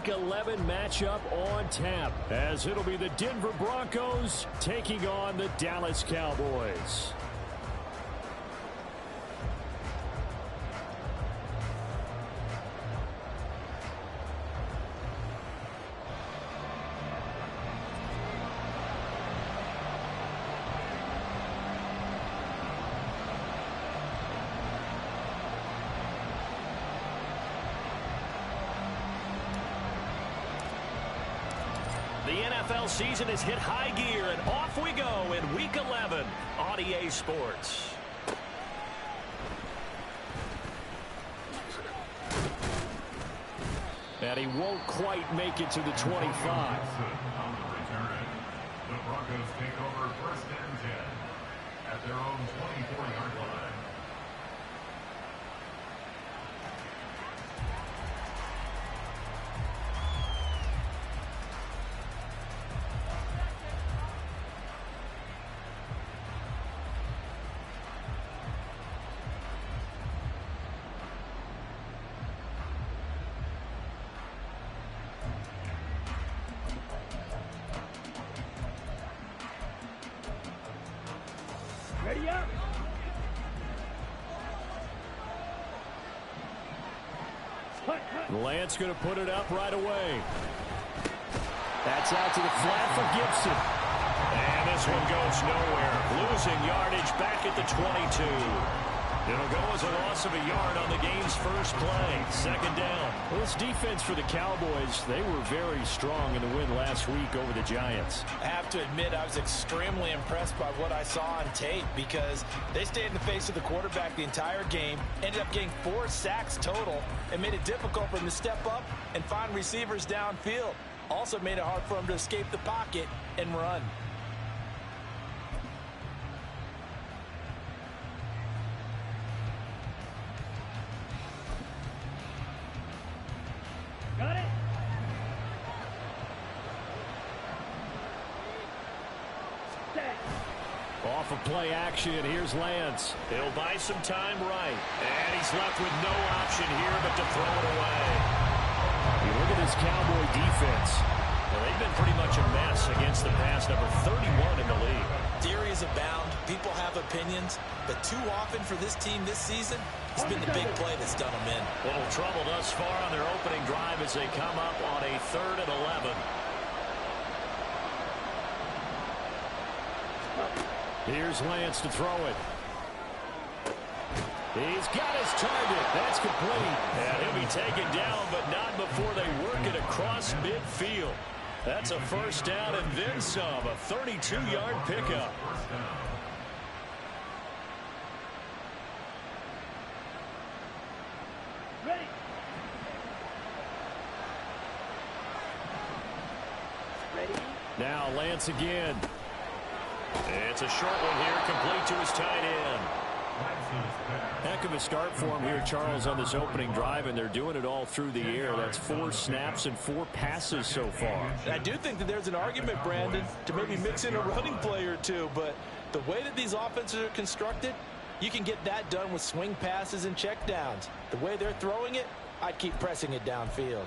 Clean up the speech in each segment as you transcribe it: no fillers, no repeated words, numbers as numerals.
Week 11 matchup on tap, as it'll be the Denver Broncos taking on the Dallas Cowboys. The NFL season has hit high gear, and off we go in Week 11 on EA Sports. And he won't quite make it to the 25. The Broncos take over 1st and 10 at their own 24-yard line. Ready up. Lance going to put it up right away. That's out to the flat for Gibson. And this one goes nowhere. Losing yardage back at the 22. It'll go as a loss of a yard on the game's first play. 2nd down. Well, this defense for the Cowboys, they were very strong in the win last week over the Giants. I have to admit, I was extremely impressed by what I saw on tape because they stayed in the face of the quarterback the entire game, ended up getting 4 sacks total, and made it difficult for him to step up and find receivers downfield. Also made it hard for him to escape the pocket and run. Got it. Off of play action, here's Lance. He'll buy some time right. And he's left with no option here but to throw it away. You look at this Cowboy defense. Well, they've been pretty much a mess against the pass, number 31 in the league. Theories abound. People have opinions. But too often for this team this season, it's been the big play that's done them in. Little trouble thus far on their opening drive as they come up on a 3rd and 11. Here's Lance to throw it. He's got his target. That's complete. And he'll be taken down, but not before they work it across midfield. That's a 1st down and then some. A 32-yard pickup. Ready. Ready. Now Lance again. It's a short one here, complete to his tight end. Heck of a start for him here, Charles, on this opening drive, and they're doing it all through the air. That's 4 snaps and 4 passes so far. I do think that there's an argument, Brandon, to maybe mix in a running play or two, but the way that these offenses are constructed, you can get that done with swing passes and checkdowns. The way they're throwing it, I'd keep pressing it downfield.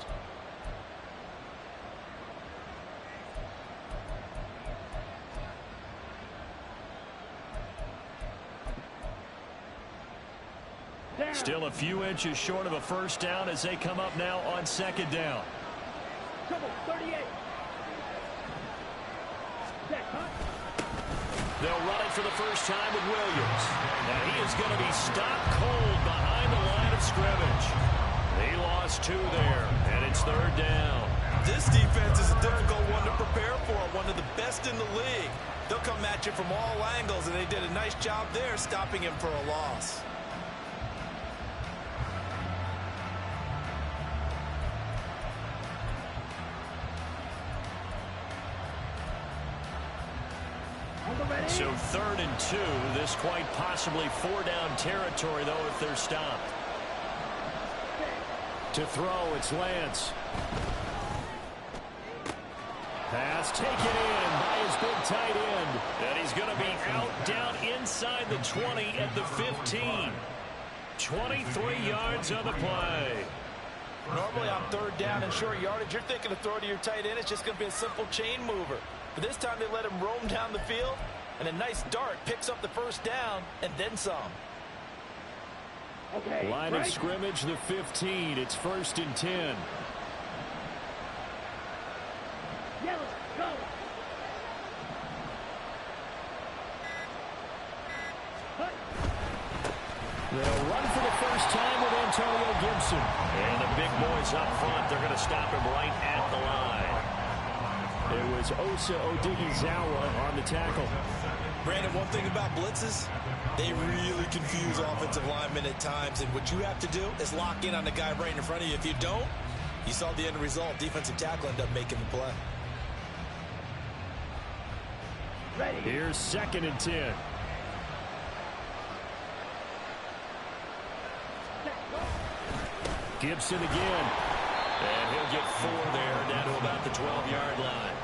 Still a few inches short of a 1st down as they come up now on 2nd down. Trouble. 38. They'll run it for the first time with Williams. And he is going to be stopped cold behind the line of scrimmage. He lost 2 there, and it's 3rd down. This defense is a difficult one to prepare for, one of the best in the league. They'll come at you from all angles, and they did a nice job there stopping him for a loss. So 3rd and 2. This quite possibly 4-down territory, though, if they're stopped. To throw, it's Lance. Pass taken in by his big tight end. And he's going to be out down inside the 20 at the 15. 23 yards on the play. Normally on third down and short yardage, you're thinking of throwing to your tight end. It's just going to be a simple chain mover. But this time they let him roam down the field, and a nice dart picks up the first down and then some. Okay, line of scrimmage, the 15. It's 1st and 10. Yellow, go. They'll run for the first time with Antonio Gibson. And the big boys up front, they're going to stop him right at the line. It was Osa Odighizuwa on the tackle. Brandon, one thing about blitzes, they really confuse offensive linemen at times. And what you have to do is lock in on the guy right in front of you. If you don't, you saw the end result. Defensive tackle ended up making the play. Ready. Here's 2nd and 10. Gibson again. And he'll get 4 there, down to about the 12-yard line.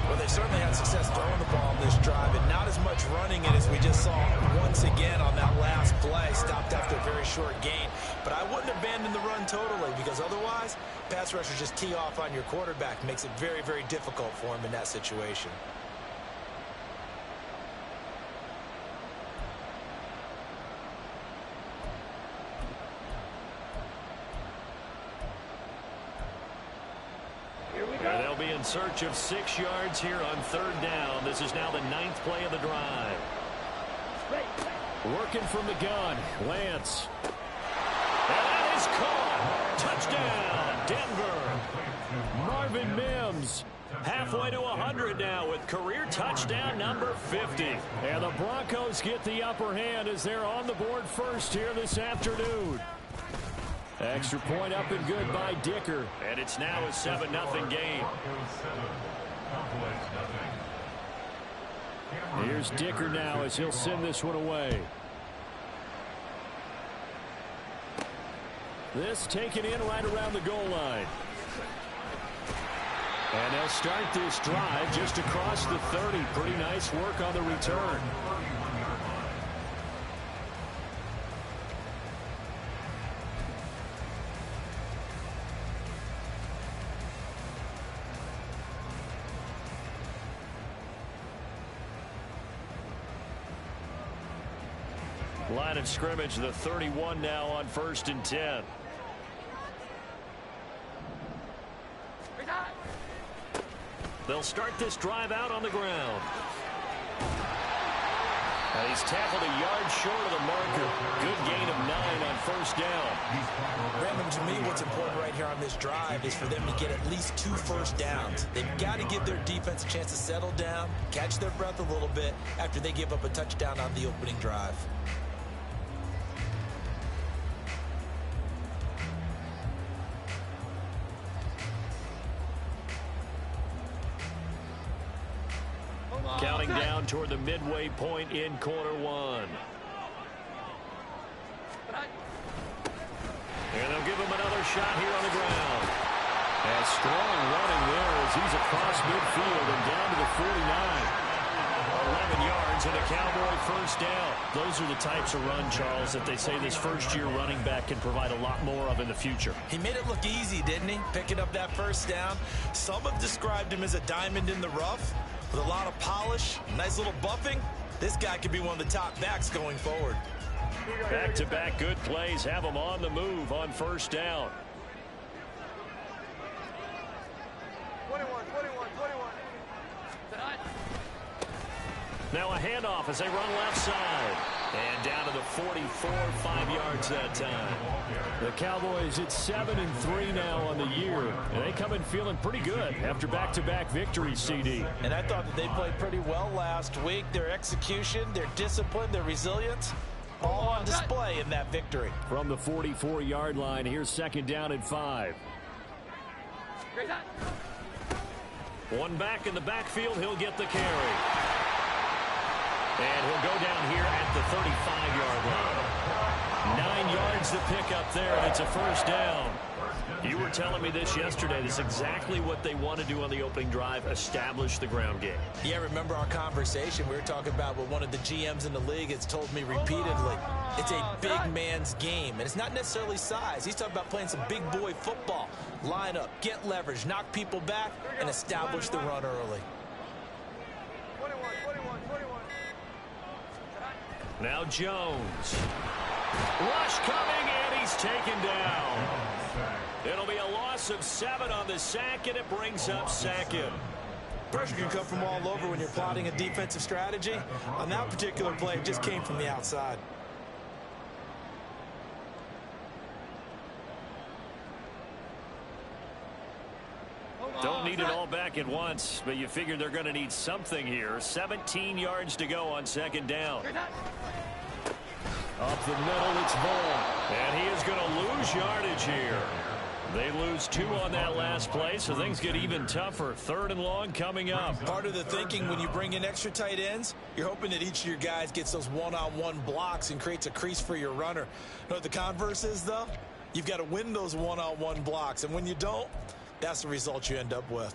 Well, they certainly had success throwing the ball on this drive, and not as much running it as we just saw once again on that last play. Stopped after a very short gain. But I wouldn't abandon the run totally, because otherwise, pass rushers just tee off on your quarterback. Makes it very, very difficult for him in that situation. And they'll be in search of 6 yards here on 3rd down. This is now the 9th play of the drive. Working from the gun, Lance. And that is caught. Touchdown, Denver. Marvin Mims. Halfway to 100 now with career touchdown number 50. And the Broncos get the upper hand as they're on the board first here this afternoon. Extra point up and good by Dicker. And it's now a 7-0 game. Here's Dicker now as he'll send this one away. This taken in right around the goal line. And they'll start this drive just across the 30. Pretty nice work on the return. Line of scrimmage, the 31 now on 1st and 10. They'll start this drive out on the ground. And he's tackled a yard short of the marker. Good gain of 9 on 1st down. Brandon, to me, what's important right here on this drive is for them to get at least 2 first downs. They've got to give their defense a chance to settle down, catch their breath a little bit after they give up a touchdown on the opening drive. Counting down toward the midway point in quarter 1. And they'll give him another shot here on the ground. And strong running there as he's across midfield and down to the 49. 11 yards and a Cowboy first down. Those are the types of run, Charles, that they say this first-year running back can provide a lot more of in the future. He made it look easy, didn't he? Picking up that first down. Some have described him as a diamond in the rough with a lot of polish, nice little buffing. This guy could be one of the top backs going forward. Back-to-back good plays have him on the move on first down. 21. Now a handoff as they run left side. And down to the 44, 5 yards that time. The Cowboys at 7-3 now on the year. And they come in feeling pretty good after back-to-back victories, CD. And I thought that they played pretty well last week. Their execution, their discipline, their resilience, all on display in that victory. From the 44-yard line, here's 2nd down and 5. One back in the backfield, he'll get the carry. And he'll go down here at the 35-yard line. 9 yards to pick up there, and it's a first down. You were telling me this yesterday. This is exactly what they want to do on the opening drive, establish the ground game. Yeah, remember our conversation? We were talking about what one of the GMs in the league has told me repeatedly. It's a big man's game, and it's not necessarily size. He's talking about playing some big boy football. Line up, get leverage, knock people back, and establish the run early. 21. Now Jones. Rush coming, and he's taken down. It'll be a loss of 7 on the sack, and it brings up second. Pressure can come from all over when you're plotting a defensive strategy. On that particular play, it just came from the outside. Don't need it all back at once, but you figure they're going to need something here. 17 yards to go on second down. Up the middle, it's Vaughn. And he is going to lose yardage here. They lose 2 on that last play, so things get even tougher. 3rd and long coming up. Part of the thinking when you bring in extra tight ends, you're hoping that each of your guys gets those one-on-one blocks and creates a crease for your runner. You know what the converse is, though? You've got to win those one-on-one blocks, and when you don't, that's the result you end up with.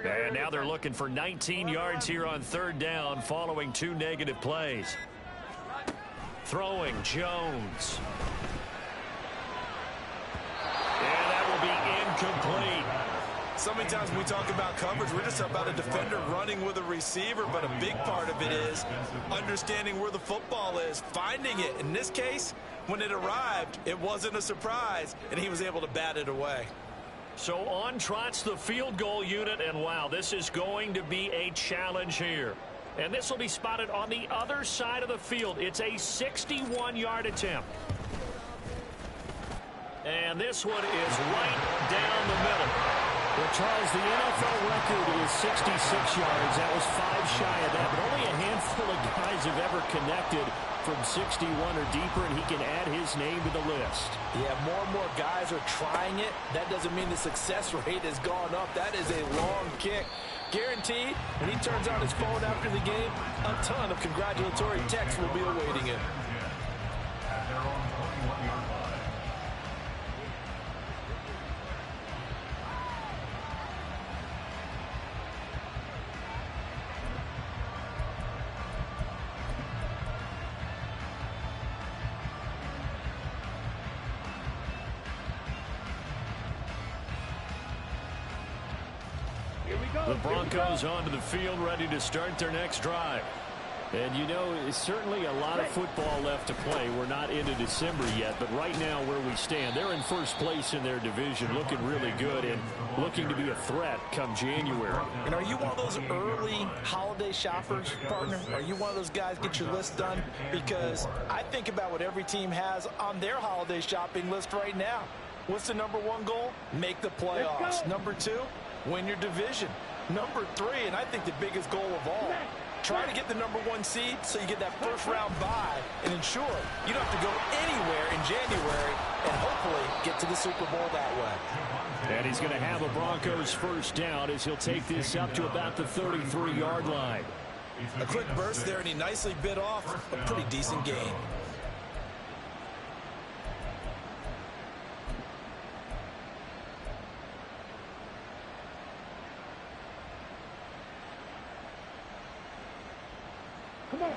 And now they're looking for 19 yards here on 3rd down following 2 negative plays. Throwing Jones. And that will be incomplete. So many times when we talk about coverage, we're just about a defender running with a receiver, but a big part of it is understanding where the football is, finding it. In this case, when it arrived, it wasn't a surprise, and he was able to bat it away. So on trots the field goal unit, and wow, this is going to be a challenge here. And this will be spotted on the other side of the field. It's a 61-yard attempt. And this one is right down the middle. Well, Charles, the NFL record is 66 yards. That was 5 shy of that, but only a handful of guys have ever connected from 61 or deeper, and he can add his name to the list. Yeah, more and more guys are trying it. That doesn't mean the success rate has gone up. That is a long kick. Guaranteed, when he turns on his phone after the game, a ton of congratulatory texts will be awaiting him. At their own 21-yard line. The Broncos onto the field, ready to start their next drive. And, you know, it's certainly a lot of football left to play. We're not into December yet, but right now where we stand, they're in first place in their division, looking really good and looking to be a threat come January. And are you one of those early holiday shoppers, partner? Are you one of those guys get your list done? Because I think about what every team has on their holiday shopping list right now. What's the #1 goal? Make the playoffs. #2, win your division. #3, and I think the biggest goal of all, try to get the #1 seed so you get that first-round bye and ensure you don't have to go anywhere in January and hopefully get to the Super Bowl that way. And he's going to have a Broncos first down as he'll take this up to about the 33-yard line. A quick burst there, and he nicely bit off a pretty decent gain.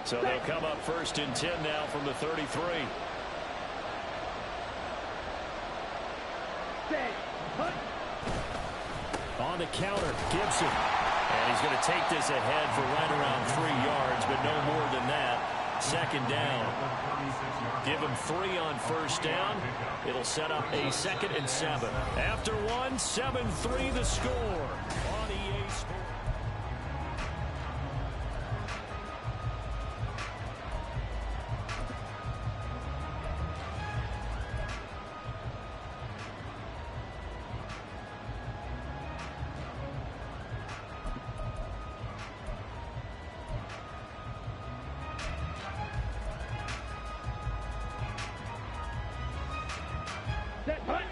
So they'll come up 1st and 10 now from the 33. On the counter, Gibson. And he's going to take this ahead for right around 3 yards, but no more than that. 2nd down. Give him 3 on 1st down. It'll set up a 2nd and 7. After 1, 7-3 the score on EA Sports.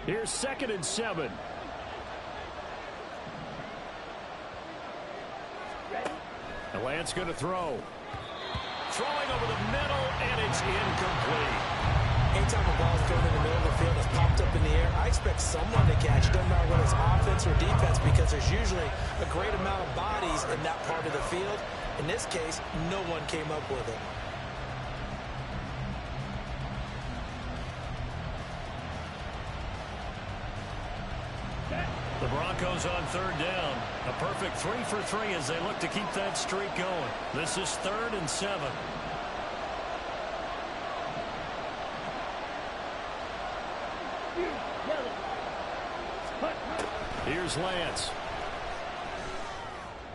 Here's 2nd and 7. And Lance going to throw. Throwing over the middle, and it's incomplete. Anytime a ball is thrown in the middle of the field, it's popped up in the air, I expect someone to catch it. Doesn't matter whether it's offense or defense, because there's usually a great amount of bodies in that part of the field. In this case, no one came up with it. The Broncos on third down. A perfect 3 for 3 as they look to keep that streak going. This is 3rd and 7. Here's Lance.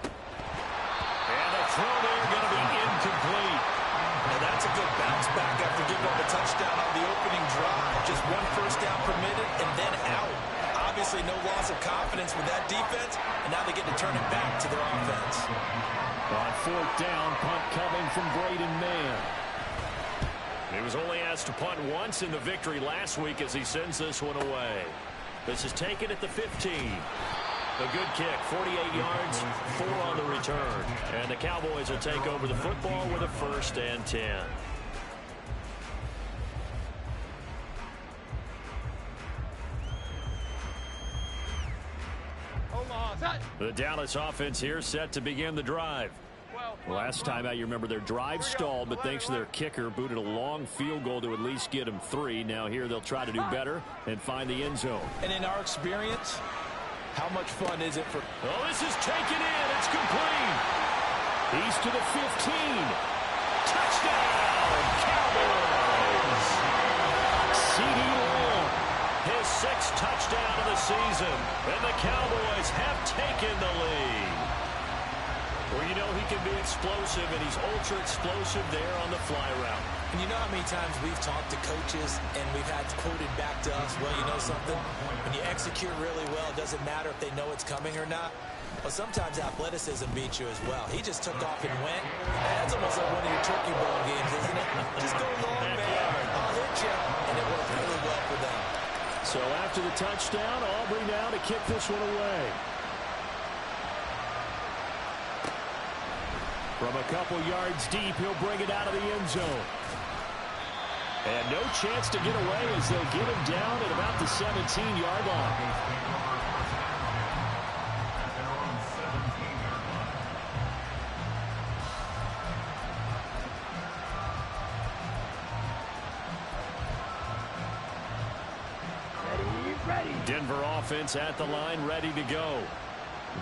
And the throw there going to be incomplete. And that's a good bounce back after giving up a touchdown on the opening drive. Just 1 first down permitted and then out. Obviously no loss of confidence with that defense, and now they get to turn it back to their offense. On 4th down, punt coming from Braden Mann. He was only asked to punt once in the victory last week as he sends this one away. This is taken at the 15. A good kick, 48 yards, 4 on the return. And the Cowboys will take over the football with a 1st and 10. The Dallas offense here set to begin the drive. Last time out, you remember their drive stalled, but thanks to their kicker, booted a long field goal to at least get them 3. Now here they'll try to do better and find the end zone. And in our experience, how much fun is it for... Oh, this is taken in. It's complete. He's to the 15. Touchdown, Cowboys. CD Lamb, his 6th touchdown of the season. And the Cowboys have taken the lead. Well, you know he can be explosive, and he's ultra explosive there on the fly route. And you know how many times we've talked to coaches and we've had quoted back to us, well, you know something? When you execute really well, it doesn't matter if they know it's coming or not. Well, sometimes athleticism beats you as well. He just took off and went. That's almost like one of your turkey ball games, isn't it? Just go long, man. I'll hit you. And it worked really well for them. So after the touchdown, Aubrey now to kick this one away. From a couple yards deep, he'll bring it out of the end zone. And no chance to get away as they'll get him down at about the 17-yard line. Denver offense at the line, ready to go.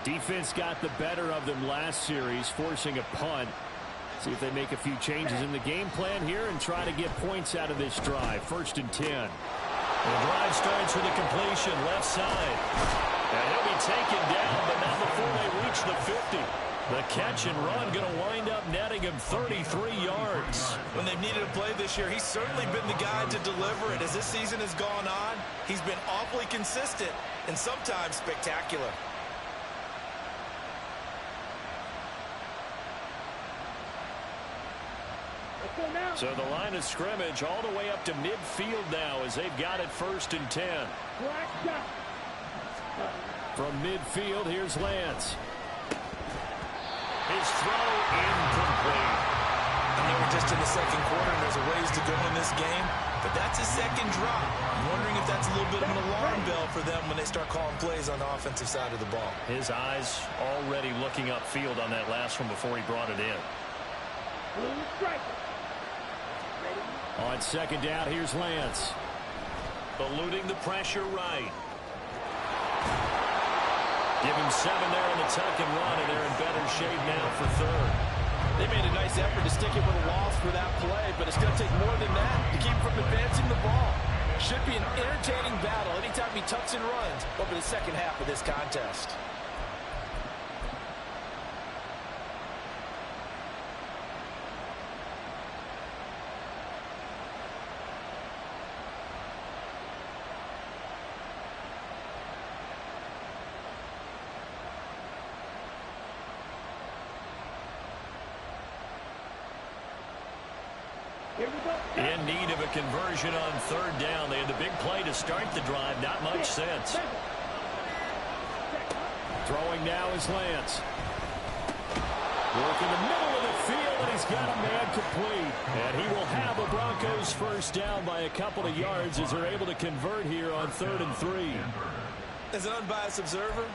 Defense got the better of them last series, forcing a punt. See if they make a few changes in the game plan here and try to get points out of this drive. 1st and 10. The drive starts with a completion, left side. And he'll be taken down, but not before they reach the 50. The catch and run going to wind up netting him 33 yards. When they've needed a play this year, he's certainly been the guy to deliver it. As this season has gone on, he's been awfully consistent and sometimes spectacular. So the line of scrimmage all the way up to midfield now as they've got it 1st and 10. From midfield, here's Lance. His throw incomplete. I know we're just in the 2nd quarter and there's a ways to go in this game, but that's his 2nd drop. I'm wondering if that's a little bit of an alarm bell for them when they start calling plays on the offensive side of the ball. His eyes already looking upfield on that last one before he brought it in. On 2nd down, here's Lance. Eluding the pressure right. Give him 7 there on the tuck and run, and they're in better shape now for 3rd. They made a nice effort to stick it with a loss for that play, but it's going to take more than that to keep from advancing the ball. Should be an entertaining battle anytime he tucks and runs over the 2nd half of this contest. In need of a conversion on 3rd down. They had the big play to start the drive. Not much sense. Throwing now is Lance. Work in the middle of the field, and he's got a man complete. And he will have a Broncos first down by a couple of yards as they're able to convert here on 3rd and 3. As an unbiased observer,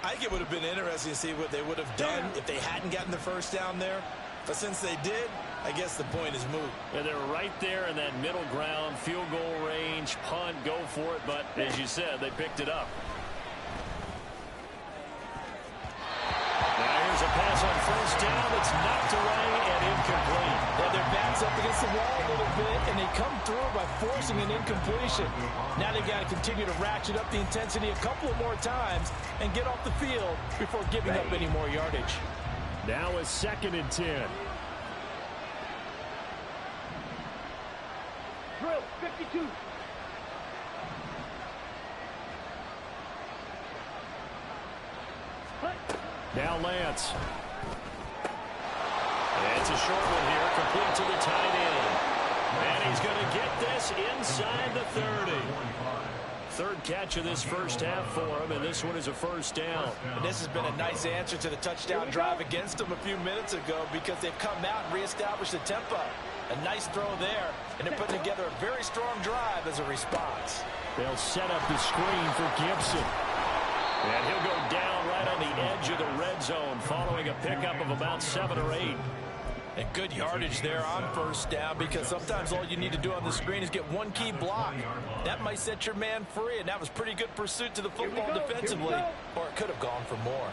I think it would have been interesting to see what they would have done if they hadn't gotten the first down there. But since they did, I guess the point is moot. And they're right there in that middle ground, field goal range, punt, go for it. But as you said, they picked it up. Now here's a pass on first down. It's knocked away and incomplete. They had their backs up against the wall a little bit, and they come through by forcing an incompletion. Now they've got to continue to ratchet up the intensity a couple of more times and get off the field before giving up any more yardage. Now a 2nd and 10. Drill, 52. Now Lance. It's a short one here, complete to the tight end. And he's going to get this inside the 30. 3rd catch of this first half for him, and this one is a first down. And this has been a nice answer to the touchdown drive against them a few minutes ago because they've come out and reestablished the tempo. A nice throw there, and they're putting together a very strong drive as a response. They'll set up the screen for Gibson. And he'll go down right on the edge of the red zone following a pickup of about 7 or 8. And good yardage there on first down because sometimes all you need to do on the screen is get one key block. That might set your man free, and that was pretty good pursuit to the football defensively. Or it could have gone for more.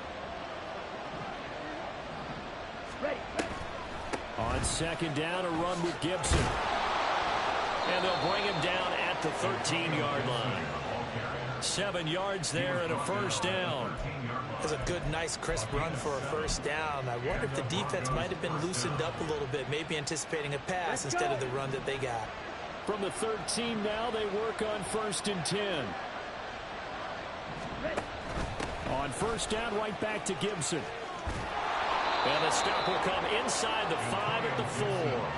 Ready. On 2nd down, a run with Gibson. And they'll bring him down at the 13-yard line. 7 yards there and a first down. That's a good, nice, crisp run for a first down. I wonder if the defense might have been loosened up a little bit, maybe anticipating a pass instead of the run that they got. From the 13 now, they work on 1st and 10. On first down, right back to Gibson. And the stop will come inside the 5 at the 4.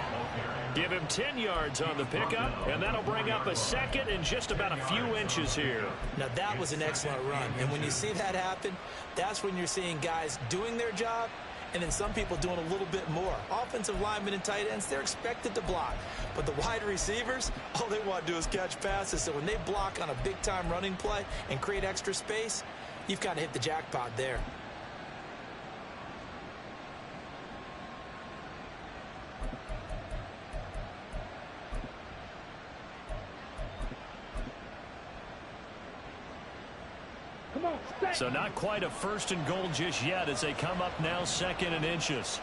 Give him 10 yards on the pickup, and that'll bring up a 2nd and just about a few inches here. Now, that was an excellent run, and when you see that happen, that's when you're seeing guys doing their job, and then some people doing a little bit more. Offensive linemen and tight ends, they're expected to block, but the wide receivers, all they want to do is catch passes, so when they block on a big-time running play and create extra space, you've kind of hit the jackpot there. So not quite a 1st and goal just yet as they come up now 2nd and inches.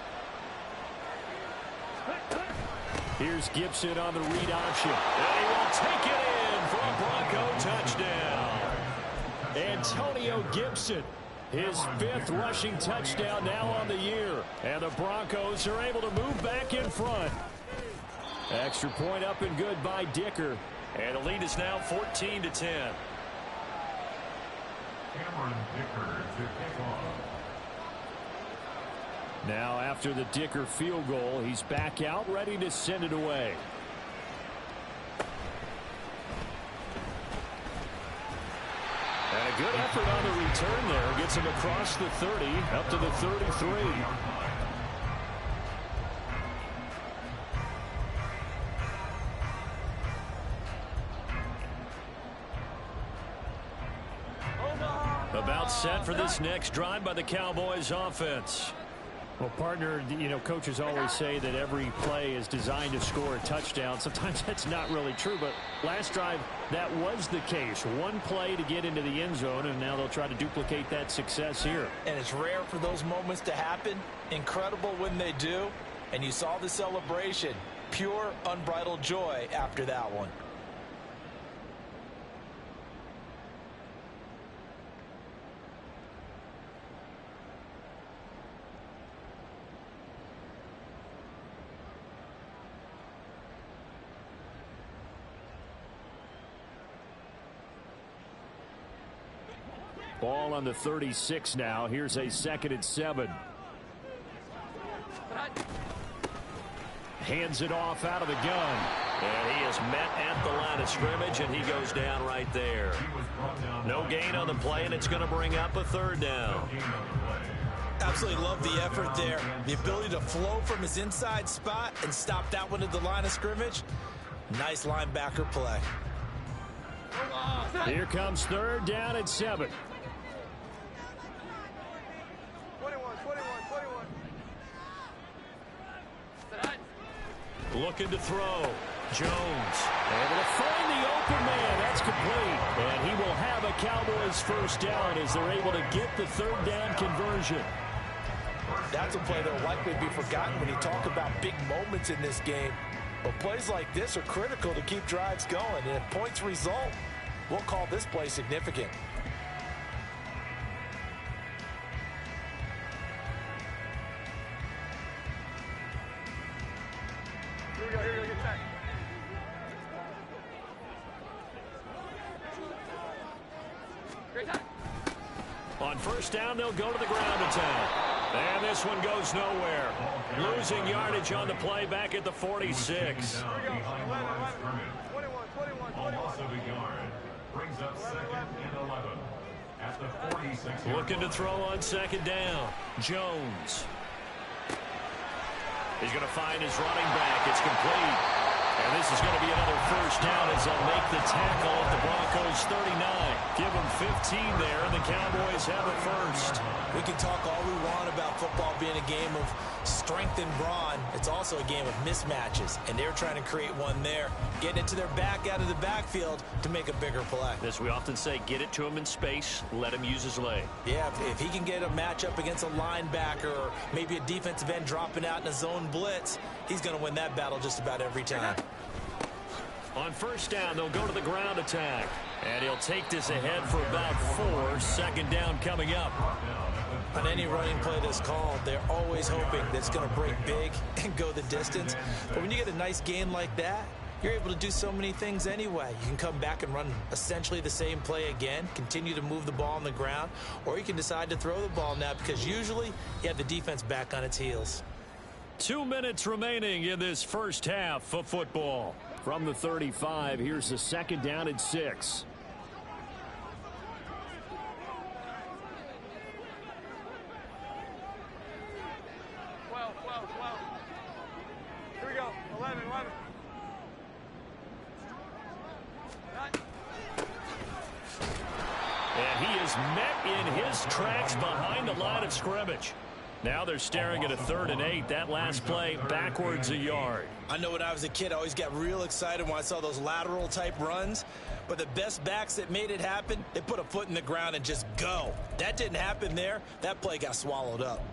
Here's Gibson on the read option. And he will take it in for a Bronco touchdown. Antonio Gibson, his 5th rushing touchdown now on the year. And the Broncos are able to move back in front. Extra point up and good by Dicker. And the lead is now 14-10. Now after the Dicker field goal, he's back out ready to send it away. And a good effort on the return there. Gets him across the 30 up to the 33. About set for this next drive by the Cowboys offense. Well, partner, you know, coaches always say that every play is designed to score a touchdown. Sometimes that's not really true, but last drive, that was the case. One play to get into the end zone, and now they'll try to duplicate that success here. And it's rare for those moments to happen. Incredible when they do. And you saw the celebration. Pure, unbridled joy after that one. Ball on the 36 now. Here's a 2nd and 7. Hands it off out of the gun. And he is met at the line of scrimmage, and he goes down right there. No gain on the play, and it's going to bring up a 3rd down. Absolutely love the effort there. The ability to flow from his inside spot and stop that one at the line of scrimmage. Nice linebacker play. Here comes 3rd down and 7. 21. Looking to throw. Jones able to find the open man. That's complete. And he will have a Cowboys first down as they're able to get the 3rd down conversion. That's a play that will likely be forgotten when you talk about big moments in this game. But plays like this are critical to keep drives going. And if points result, we'll call this play significant. Here we go, get back. Great time. On 1st down, they'll go to the ground attack. And this one goes nowhere. Losing yardage on the play back at the 46. Almost of a yard. Brings up 2nd and 11. At the 46. Looking to throw on 2nd down. Jones. He's going to find his running back. It's complete. And this is going to be another first down as they'll make the tackle at the Broncos 39. Give them 15 there, and the Cowboys have it first. We can talk all we want about football being a game of strength and brawn. It's also a game of mismatches, and they're trying to create one there, getting it to their back out of the backfield to make a bigger play. As we often say, get it to him in space, let him use his leg. Yeah, if he can get a matchup against a linebacker or maybe a defensive end dropping out in a zone blitz, he's going to win that battle just about every time. On 1st down, they'll go to the ground attack. And he'll take this ahead for about 4. 2nd down coming up. On any running play that's called, they're always hoping that it's going to break big and go the distance. But when you get a nice gain like that, you're able to do so many things anyway. You can come back and run essentially the same play again, continue to move the ball on the ground, or you can decide to throw the ball now because usually you have the defense back on its heels. 2 minutes remaining in this first half of football. From the 35, here's the 2nd down and 6. Here we go. 11. And he is met in his tracks behind the line of scrimmage. Now they're staring at a 3rd and 8. That last play backwards a yard. I know when I was a kid, I always got real excited when I saw those lateral type runs. But the best backs that made it happen, they put a foot in the ground and just go. That didn't happen there. That play got swallowed up.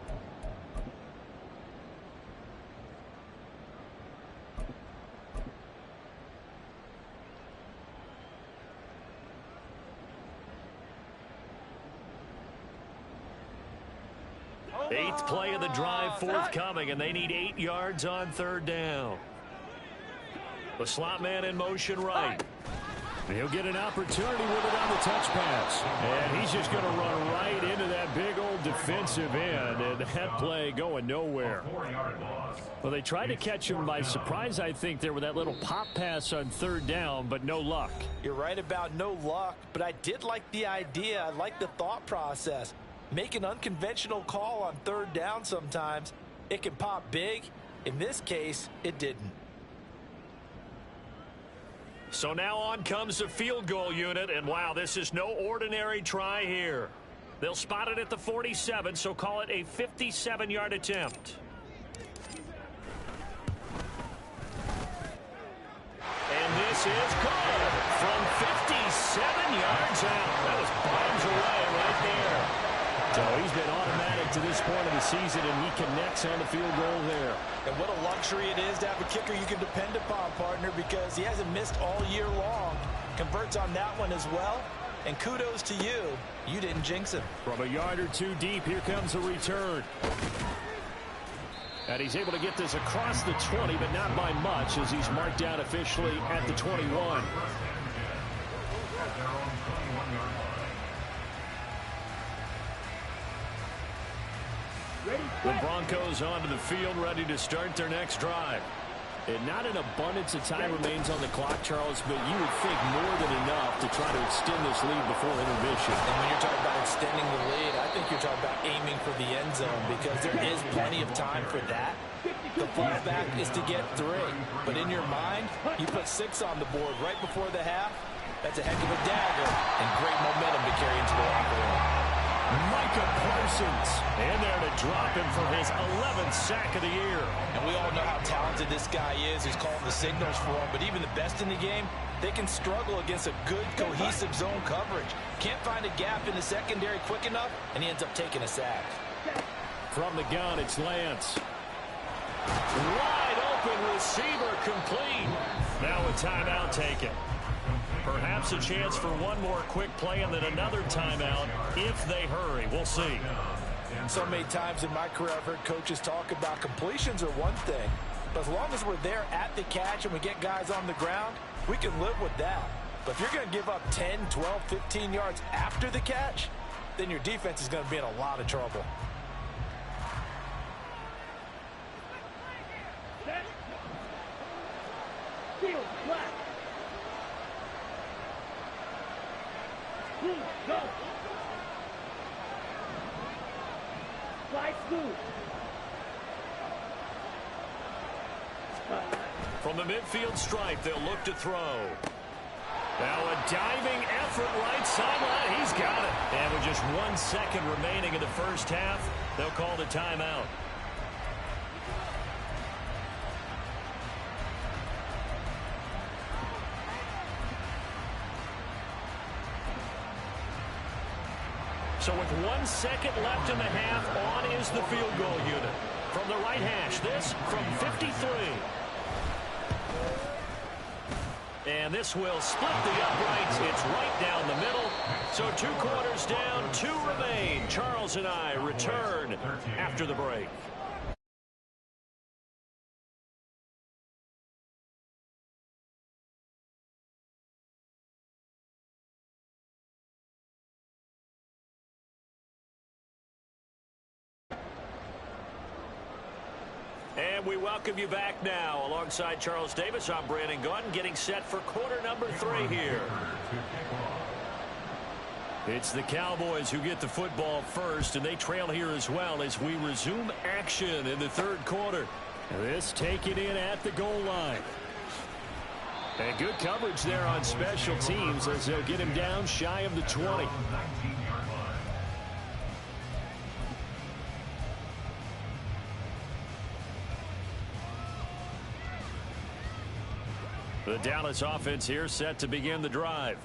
Eighth play of the drive forthcoming, and they need 8 yards on 3rd down. The slot man in motion right. He'll get an opportunity with it on the touch pass. And he's just going to run right into that big old defensive end, and that play going nowhere. Well, they tried to catch him by surprise, I think, there with that little pop pass on 3rd down, but no luck. You're right about no luck, but I did like the idea. I like the thought process. Make an unconventional call on 3rd down sometimes. It can pop big. In this case, it didn't. So now on comes the field goal unit, and wow, this is no ordinary try here. They'll spot it at the 47, so call it a 57-yard attempt. And this is good from 57 yards out. That was bombs away right there. So he's been automatic to this point of the season, and he connects on the field goal there. And what a luxury it is to have a kicker you can depend upon, partner, because he hasn't missed all year long. Converts on that one as well. And kudos to you. You didn't jinx him. From a yard or two deep, here comes a return. And he's able to get this across the 20, but not by much, as he's marked down officially at the 21. The Broncos onto the field, ready to start their next drive. And not an abundance of time remains on the clock, Charles, but you would think more than enough to try to extend this lead before intermission. And when you're talking about extending the lead, I think you're talking about aiming for the end zone because there is plenty of time for that. The fallback is to get 3. But in your mind, you put 6 on the board right before the half. That's a heck of a dagger and great momentum to carry into the locker room. Micah Parsons in there to drop him for his 11th sack of the year. And we all know how talented this guy is who's calling the signals for him. But even the best in the game, they can struggle against a good, cohesive zone coverage. Can't find a gap in the secondary quick enough, and he ends up taking a sack. From the gun, it's Lance. Wide open receiver complete. Now a timeout taken. Perhaps a chance for one more quick play and then another timeout if they hurry. We'll see. So many times in my career I've heard coaches talk about completions are one thing, but as long as we're there at the catch and we get guys on the ground, we can live with that. But if you're going to give up 10, 12, 15 yards after the catch, then your defense is going to be in a lot of trouble. Go. Slide smooth. From the midfield stripe, they'll look to throw. Now a diving effort right sideline. He's got it. And with just 1 second remaining in the first half, they'll call the timeout. So with 1 second left in the half, on is the field goal unit. From the right hash, this from 53. And this will split the uprights. It's right down the middle. So 2 quarters down, 2 remain. Charles and I return after the break. And we welcome you back now. Alongside Charles Davis, I'm Brandon Gunn, getting set for quarter number 3 here. It's the Cowboys who get the football first, and they trail here as well as we resume action in the 3rd quarter. This taken in at the goal line. And good coverage there on special teams as they'll get him down shy of the 20. The Dallas offense here set to begin the drive.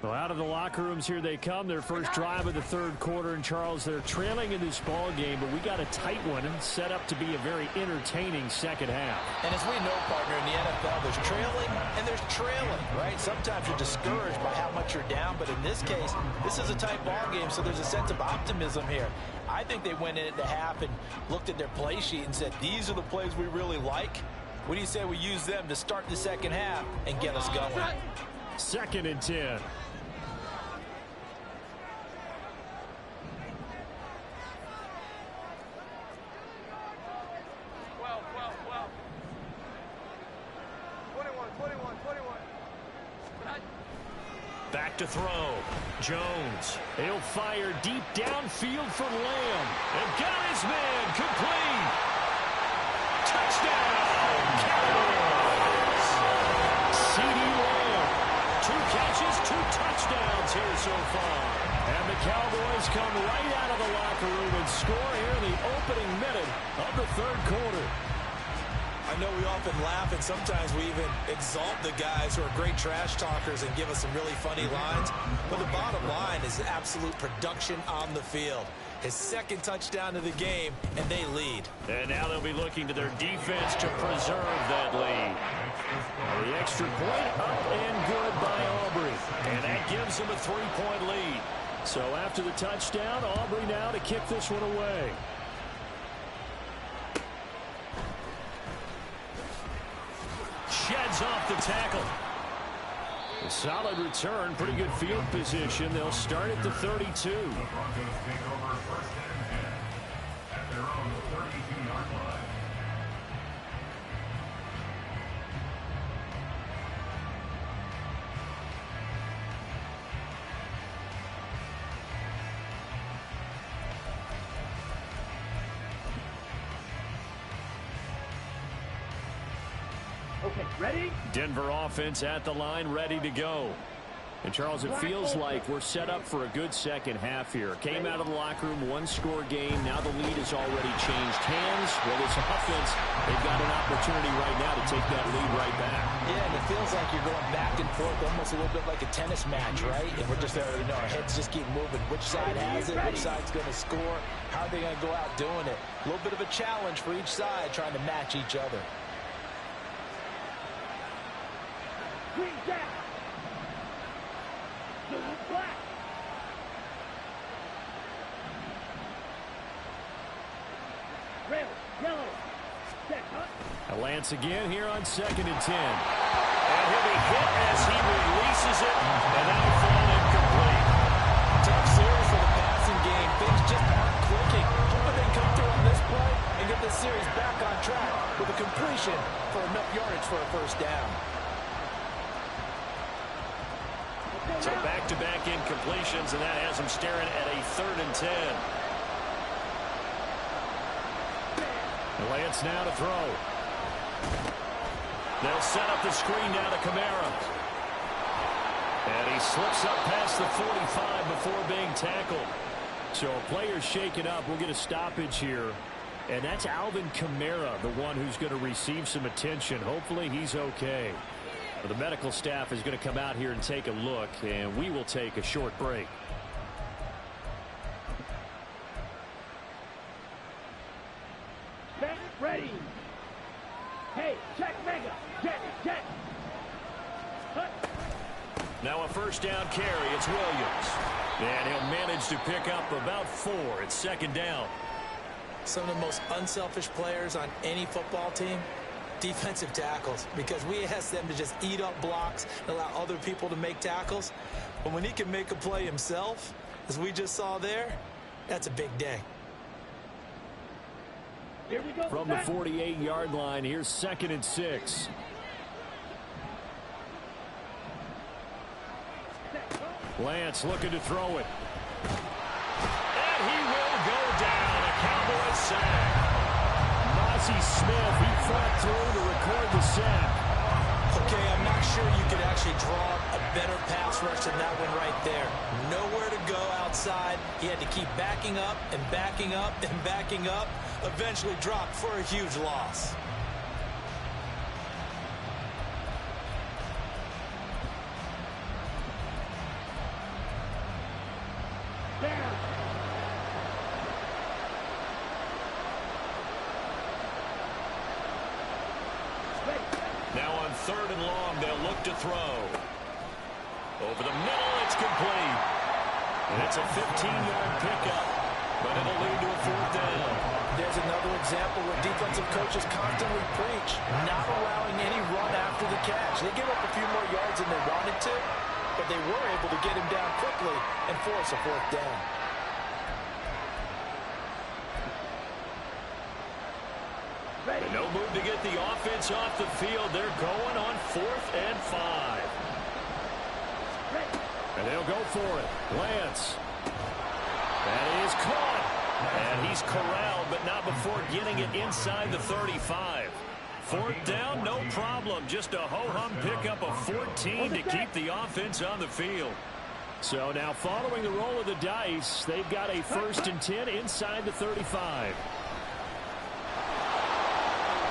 Well, out of the locker rooms here they come. Their first drive of the 3rd quarter. And, Charles, they're trailing in this ball game, but we got a tight one and set up to be a very entertaining second half. And as we know, partner, in the NFL, there's trailing and there's trailing, right? Sometimes you're discouraged by how much you're down, but in this case, this is a tight ball game, so there's a sense of optimism here. I think they went in at the half and looked at their play sheet and said, these are the plays we really like. What do you say we use them to start the second half and get us going? 2nd and 10. Back to throw. Jones. He'll fire deep downfield for Lamb. And got his man complete. Touchdown, Cowboys. C.D. Lamb. 2 catches, 2 touchdowns here so far. And the Cowboys come right out of the locker room and score here in the opening minute of the 3rd quarter. I know we often laugh and sometimes we even exalt the guys who are great trash talkers and give us some really funny lines. But the bottom line is absolute production on the field. His 2nd touchdown of the game, and they lead. And now they'll be looking to their defense to preserve that lead. The extra point up and good by Aubrey. And that gives them a 3-point lead. So after the touchdown, Aubrey now to kick this one away. Sheds off the tackle. A solid return, pretty good field position. They'll start at the 32. The Broncos take over 1st and 10 at their own 32-yard line. Okay, ready? Denver offense at the line, ready to go. And, Charles, it feels like we're set up for a good second half here. Came out of the locker room, one-score game. Now the lead has already changed hands. Well, this offense, they've got an opportunity right now to take that lead right back. Yeah, and it feels like you're going back and forth, almost a little bit like a tennis match, right? And we're just there, our heads just keep moving. Which side has it? Which side's going to score? How are they going to go out doing it? A little bit of a challenge for each side, trying to match each other. Green down. Blue black. Red, yellow. Set, huh? A Lance again here on 2nd and 10. And he'll be hit as he releases it, and that'll fall incomplete. Tough series for the passing game. Things just aren't clicking. Hoping they come through on this play and get the series back on track with a completion for enough yardage for a first down. So back-to-back incompletions, and that has him staring at a 3rd and 10. Lance now to throw. They'll set up the screen down to Kamara. And he slips up past the 45 before being tackled. So a player's shaken up. We'll get a stoppage here. And that's Alvin Kamara, the one who's going to receive some attention. Hopefully he's okay. The medical staff is going to come out here and take a look, and we will take a short break. Set, ready. Hey, check mega. Jet. Hut. Now a first down carry. It's Williams. And he'll manage to pick up about 4. It's 2nd down. Some of the most unselfish players on any football team, defensive tackles, because we ask them to just eat up blocks and allow other people to make tackles. But when he can make a play himself, as we just saw there, that's a big day. Here we go. From the 48-yard line, here's 2nd and 6. Lance looking to throw it. And he will go down. A Cowboys sack. Smith, he fought through to record the sack. Okay, I'm not sure you could actually draw a better pass rush than that one right there. Nowhere to go outside. He had to keep backing up and backing up and backing up. Eventually dropped for a huge loss. Now on 3rd and long, they'll look to throw. Over the middle, it's complete. And it's a 15-yard pickup, but it'll lead to a 4th down. There's another example where defensive coaches constantly preach, not allowing any run after the catch. They give up a few more yards than they wanted to, but they were able to get him down quickly and force a 4th down. No move to get the offense off the field. They're going on 4th and 5. And they'll go for it. Lance. That is caught. And he's corralled, but not before getting it inside the 35. 4th down, no problem. Just a ho-hum pickup of 14 to keep the offense on the field. So now following the roll of the dice, they've got a 1st and 10 inside the 35.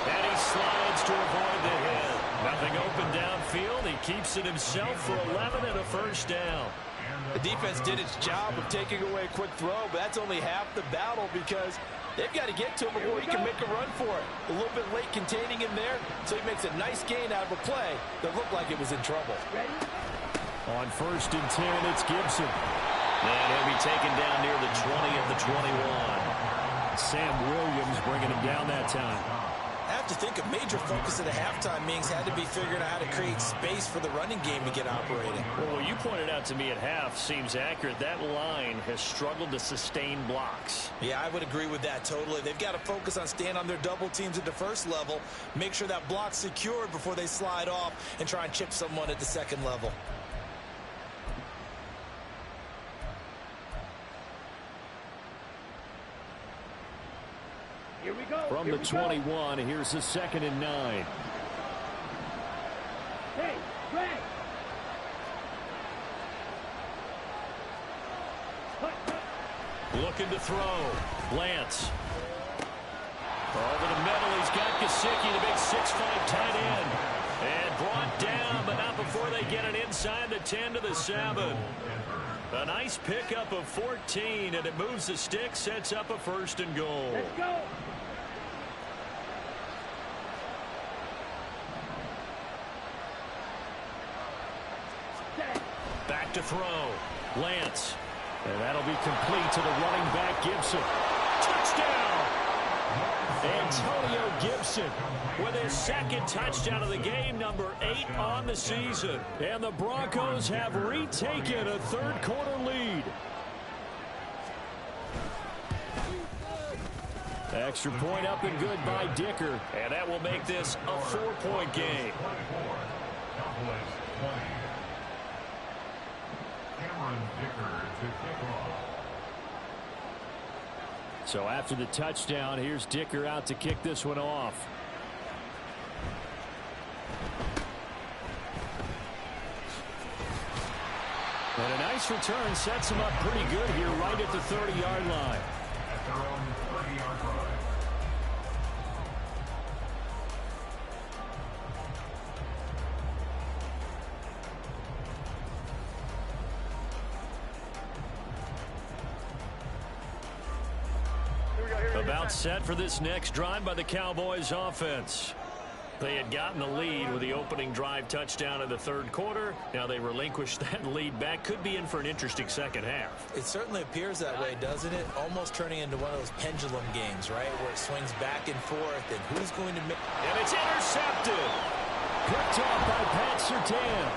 And he slides to avoid the hit. Nothing open downfield. He keeps it himself for 11 and a 1st down. The defense did its job of taking away a quick throw, but that's only half the battle because they've got to get to him before he can make a run for it. A little bit late containing him there, so he makes a nice gain out of a play that looked like it was in trouble. On 1st and 10, it's Gibson. And he'll be taken down near the 20 at the 21. Sam Williams bringing him down that time. I have to think a major focus of the halftime meetings had to be figuring out how to create space for the running game to get operating. Well, what you pointed out to me at half seems accurate. That line has struggled to sustain blocks. Yeah, I would agree with that totally. They've got to focus on staying on their double teams at the 1st level, make sure that block's secured before they slide off and try and chip someone at the 2nd level. Here we go. From the 21, here's the 2nd and 9. Looking to throw. Lance. Over the middle, he's got Gesicki, the big 6'5" tight end. And brought down, but not before they get it inside the 10 to the 7. A nice pickup of 14, and it moves the stick, sets up a 1st and goal. Let's go. Back to throw. Lance. And that'll be complete to the running back, Gibson. Touchdown! Antonio Gibson with his 2nd touchdown of the game, number 8 on the season. And the Broncos have retaken a 3rd quarter lead. Extra point up and good by Dicker. And that will make this a 4-point game. Cowboys 20. Cameron Dicker to kick off. So after the touchdown, here's Dicker out to kick this one off. And a nice return sets him up pretty good here right at the 30-yard line. At their own 30-yard line. About set for this next drive by the Cowboys offense. They had gotten the lead with the opening drive touchdown in the 3rd quarter. Now they relinquished that lead back. Could be in for an interesting second half. It certainly appears that way, doesn't it? Almost turning into one of those pendulum games, right? Where it swings back and forth, and who's going to make... And it's intercepted. Picked off by Pat Surtain.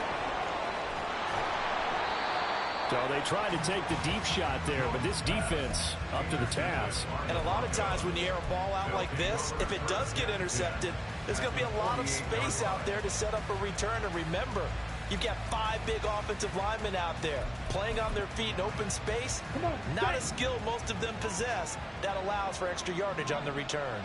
So they tried to take the deep shot there, but this defense up to the task. And a lot of times when you air a ball out like this, if it does get intercepted, there's going to be a lot of space out there to set up a return. And remember, you've got 5 big offensive linemen out there playing on their feet in open space. Not a skill most of them possess that allows for extra yardage on the return.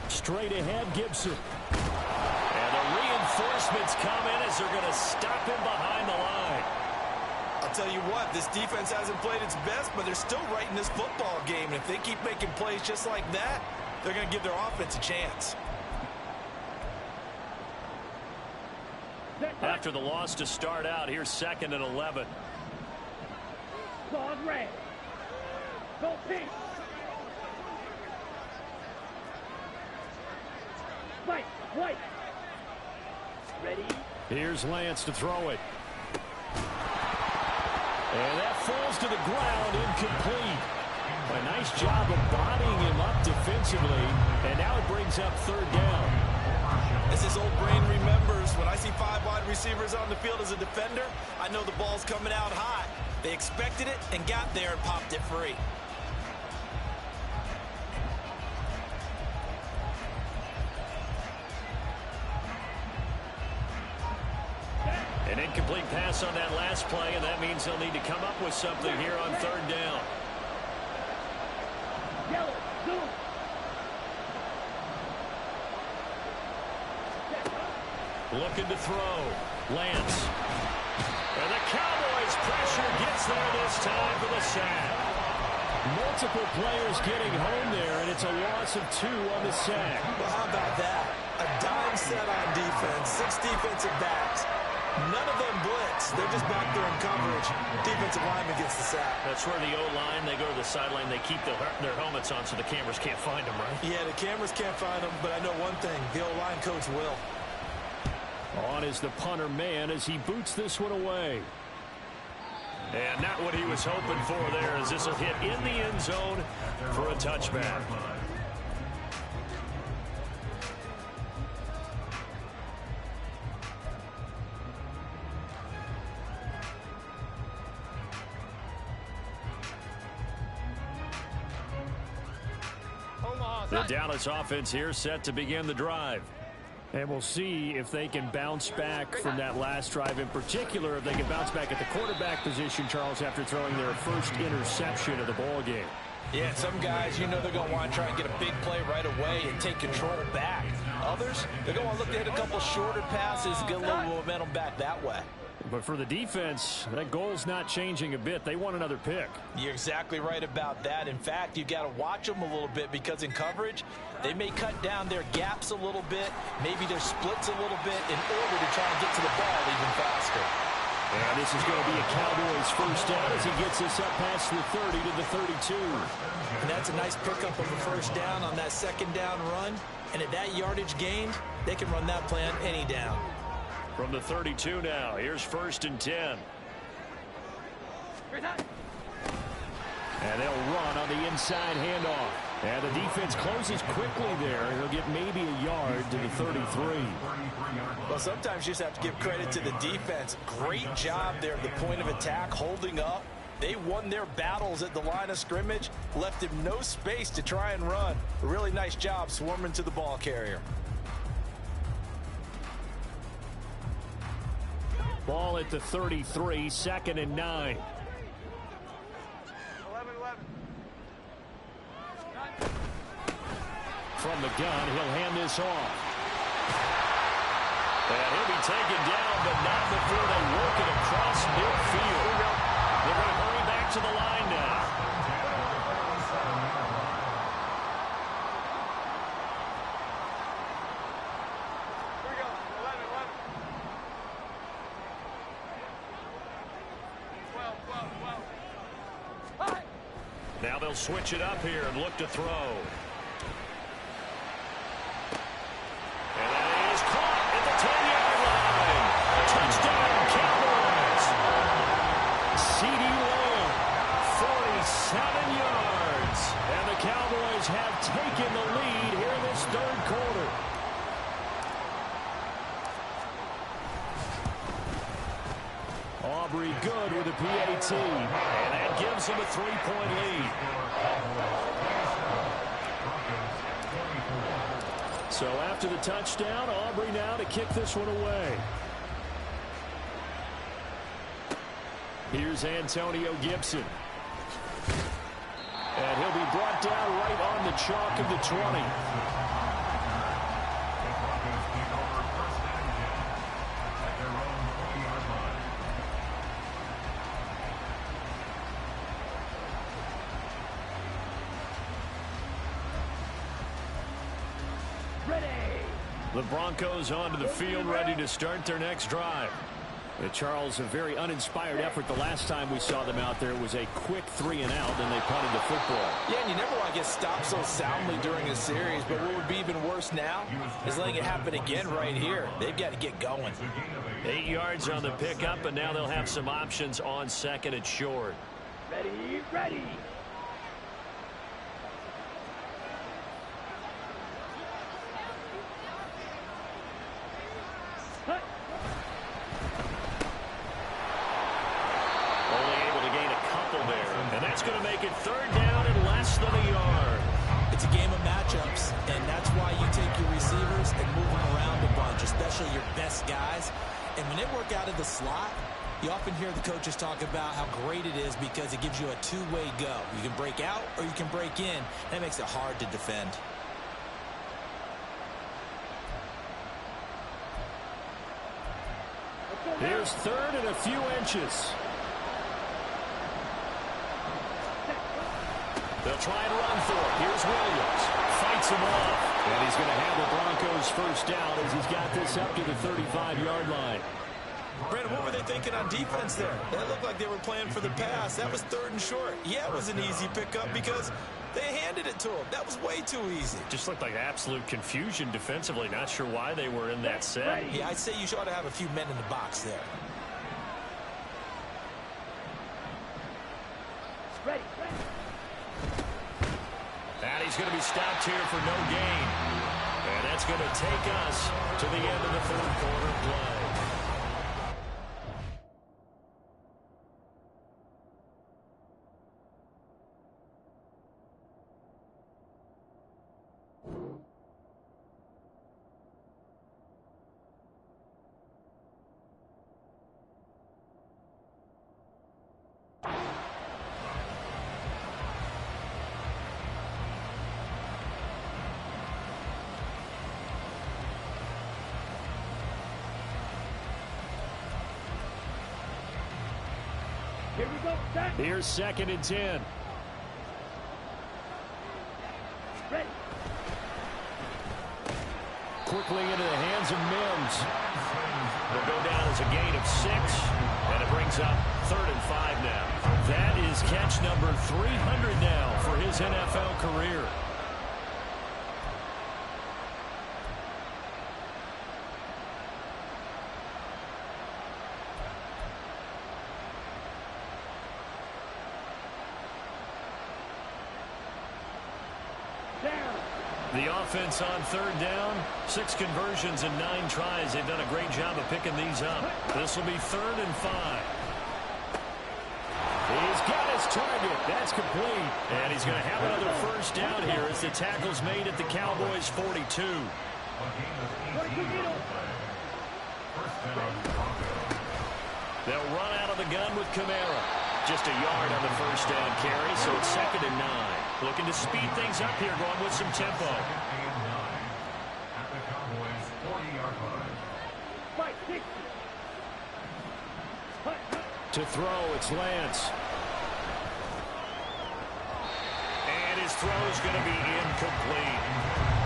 Straight ahead, Gibson. And the reinforcements come in as they're going to stop him behind the line. I'll tell you what, this defense hasn't played its best, but they're still right in this football game. And if they keep making plays just like that, they're going to give their offense a chance. After the loss to start out, here's 2nd and 11. Claws red. Go pink. White. White. Ready. Here's Lance to throw it. And that falls to the ground, incomplete. A nice job of bodying him up defensively, and now it brings up 3rd down. As this old brain remembers, when I see 5 wide receivers on the field as a defender, I know the ball's coming out hot. They expected it and got there and popped it free. An incomplete pass on that last play, and that means they'll need to come up with something here on 3rd down. Yellow. Zoom. Looking to throw. Lance. And the Cowboys pressure gets there this time for the sack. Multiple players getting home there, and it's a loss of 2 on the sack. Well, how about that? A dime set on defense, 6 defensive backs. None of them blitz. They're just back there in coverage. Defensive lineman gets the sack. That's where the O-line, they go to the sideline, they keep their helmets on so the cameras can't find them, right? Yeah, the cameras can't find them, but I know one thing. The O-line coach will. On is the punter man as he boots this one away. And not what he was hoping for there, as this will hit in the end zone for a touchback. The Dallas offense here set to begin the drive. And we'll see if they can bounce back from that last drive, in particular, if they can bounce back at the quarterback position, Charles, after throwing their first interception of the ball game. Yeah, some guys, you know they're going to want to try and get a big play right away and take control back. Others, they're going to look to hit a couple shorter passes and get a little momentum back that way. But for the defense, that goal's not changing a bit. They want another pick. You're exactly right about that. In fact, you got to watch them a little bit because in coverage, they may cut down their gaps a little bit, maybe their splits a little bit in order to try and get to the ball even faster. And this is going to be a Cowboys first down as he gets us up past the 30 to the 32. And that's a nice pickup of a first down on that second down run. And at that yardage gained, they can run that play on any down. From the 32 now, here's 1st and 10. And they'll run on the inside handoff. And the defense closes quickly there. He'll get maybe a yard to the 33. Well, sometimes you just have to give credit to the defense. Great job there at the point of attack, holding up. They won their battles at the line of scrimmage, left him no space to try and run. A really nice job swarming to the ball carrier. Ball at the 33, 2nd and 9. 11. From the gun, he'll hand this off. And he'll be taken down, but not before they work it across midfield. They're going to hurry back to the line now. Here we go. 11. 12. Hi. Now they'll switch it up here and look to throw. And that is caught at the 10-yard line. Touchdown, Cowboys. C.D. Lamb, 47 yards. And the Cowboys have taken the lead here in this 3rd quarter. Aubrey good with a PAT. And that gives him a 3-point lead. So after the touchdown, Aubrey now to kick this one away. Here's Antonio Gibson. And he'll be brought down right on the chalk of the 20. The Broncos onto the field, ready to start their next drive. Charles, a very uninspired effort the last time we saw them out there. It was a quick 3 and out, and they punted the football. Yeah, and you never want to get stopped so soundly during a series, but what would be even worse now is letting it happen again right here. They've got to get going. 8 yards on the pickup, and now they'll have some options on 2nd and short. Ready. That's going to make it 3rd down and less than a yard. It's a game of matchups, and that's why you take your receivers and move them around a bunch, especially your best guys. And when they work out of the slot, you often hear the coaches talk about how great it is because it gives you a two-way go. You can break out or you can break in. That makes it hard to defend. Here's 3rd and a few inches. They'll try and run for it. Here's Williams. Fights him off. And he's going to have the Broncos first down as he's got this up to the 35-yard line. Brandon, what were they thinking on defense there? That looked like they were playing for the pass. That was 3rd and short. Yeah, it was an easy pickup because they handed it to him. That was way too easy. Just looked like absolute confusion defensively. Not sure why they were in that set. Yeah, I'd say you ought to have a few men in the box there. Ready. And he's going to be stopped here for no gain. And that's going to take us to the end of the 3rd quarter play. Here's 2nd and 10. Ready. Quickly into the hands of Mims. They'll go down as a gain of 6, and it brings up 3rd and 5 now. That is catch number 300 now for his NFL career. The offense on 3rd down, 6 conversions and 9 tries. They've done a great job of picking these up. This will be 3rd and 5. He's got his target. That's complete. And he's going to have another 1st down here as the tackle's made at the Cowboys' 42. They'll run out of the gun with Kamara. Just a yard on the 1st down carry, so it's 2nd and 9. Looking to speed things up here, going with some tempo. At the Cowboys' 40-yard line. To throw, it's Lance. And his throw's going to be incomplete.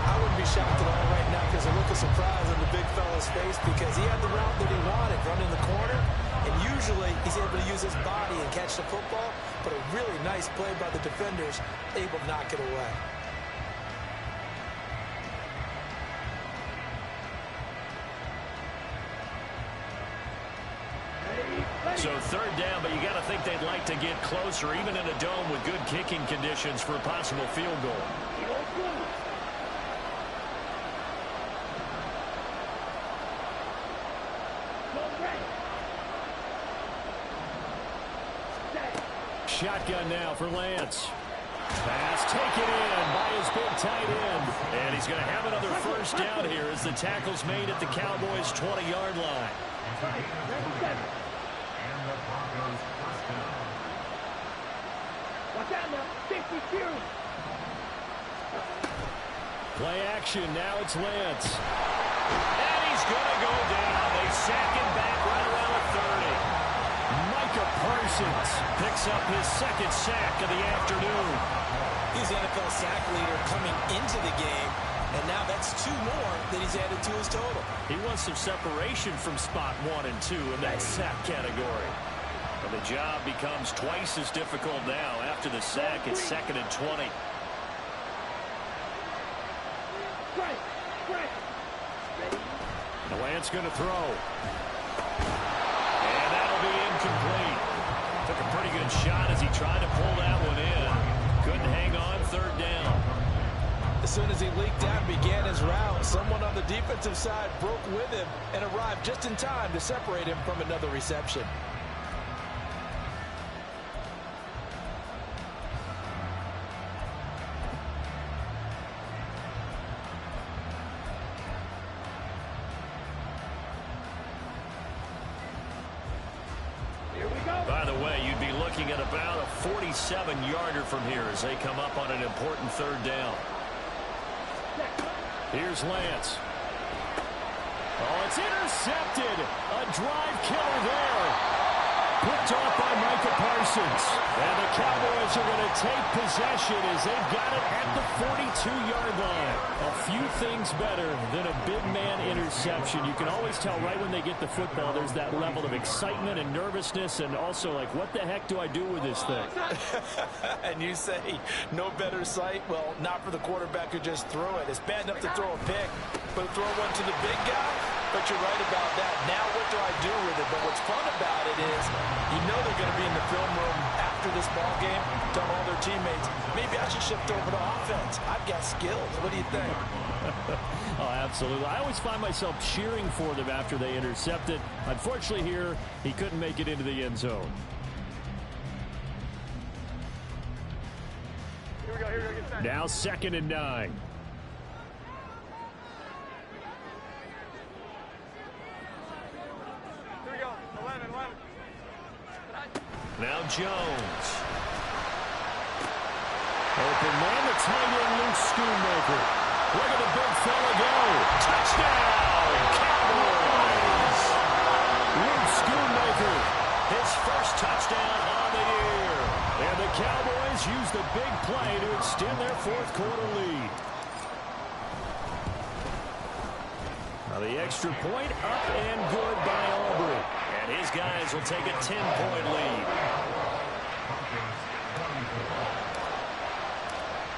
I wouldn't be shocked at all right now because a look of surprise on the big fella's face because he had the route that he wanted, running the corner. And usually he's able to use his body and catch the football, but a really nice play by the defenders, able to knock it away. So 3rd down, but you got to think they'd like to get closer, even in a dome with good kicking conditions for a possible field goal. Shotgun now for Lance. Pass taken in by his big tight end. And he's going to have another 1st down here as the tackle's made at the Cowboys' 20-yard line. And the Broncos' 1st down. Watch out now. 50 series. Play action. Now it's Lance. And he's going to go down. They sack him back right around the 30. Parsons picks up his 2nd sack of the afternoon. He's the NFL sack leader coming into the game, and now that's 2 more that he's added to his total. He wants some separation from spot 1 and 2 in that sack category. And the job becomes twice as difficult now after the sack. It's 2nd and 20. The Lance going to throw. And that'll be incomplete. Took a pretty good shot as he tried to pull that one in. Couldn't hang on 3rd down. As soon as he leaked out and began his route, someone on the defensive side broke with him and arrived just in time to separate him from another reception. By the way, you'd be looking at about a 47-yarder from here as they come up on an important 3rd down. Here's Lance. Oh, it's intercepted. A drive killer there. Picked off by Micah Parsons. And the Cowboys are going to take possession as they've got it at the 42-yard line. A few things better than a big man interception. You can always tell right when they get the football, there's that level of excitement and nervousness and also like, what the heck do I do with this thing? And you say, no better sight? Well, not for the quarterback who just threw it. It's bad enough to throw a pick, but throw one to the big guy? But you're right about that. Now what do I do with it? But what's fun about it is you know they're going to be in the film room after this ball game, tell all their teammates, maybe I should shift over to offense. I've got skills. What do you think? Oh, absolutely. I always find myself cheering for them after they intercept it. Unfortunately here, he couldn't make it into the end zone. Here we go, get set. Now 2nd and 9. Here we go, 11. Now Jones. Open man, the tight end, Luke Schoonmaker. Look at the big fella go. Touchdown, Cowboys. Luke Schoonmaker, his 1st touchdown on the year. play to extend their fourth quarter lead. Now the extra point up and good by Aubrey. And his guys will take a 10-point lead.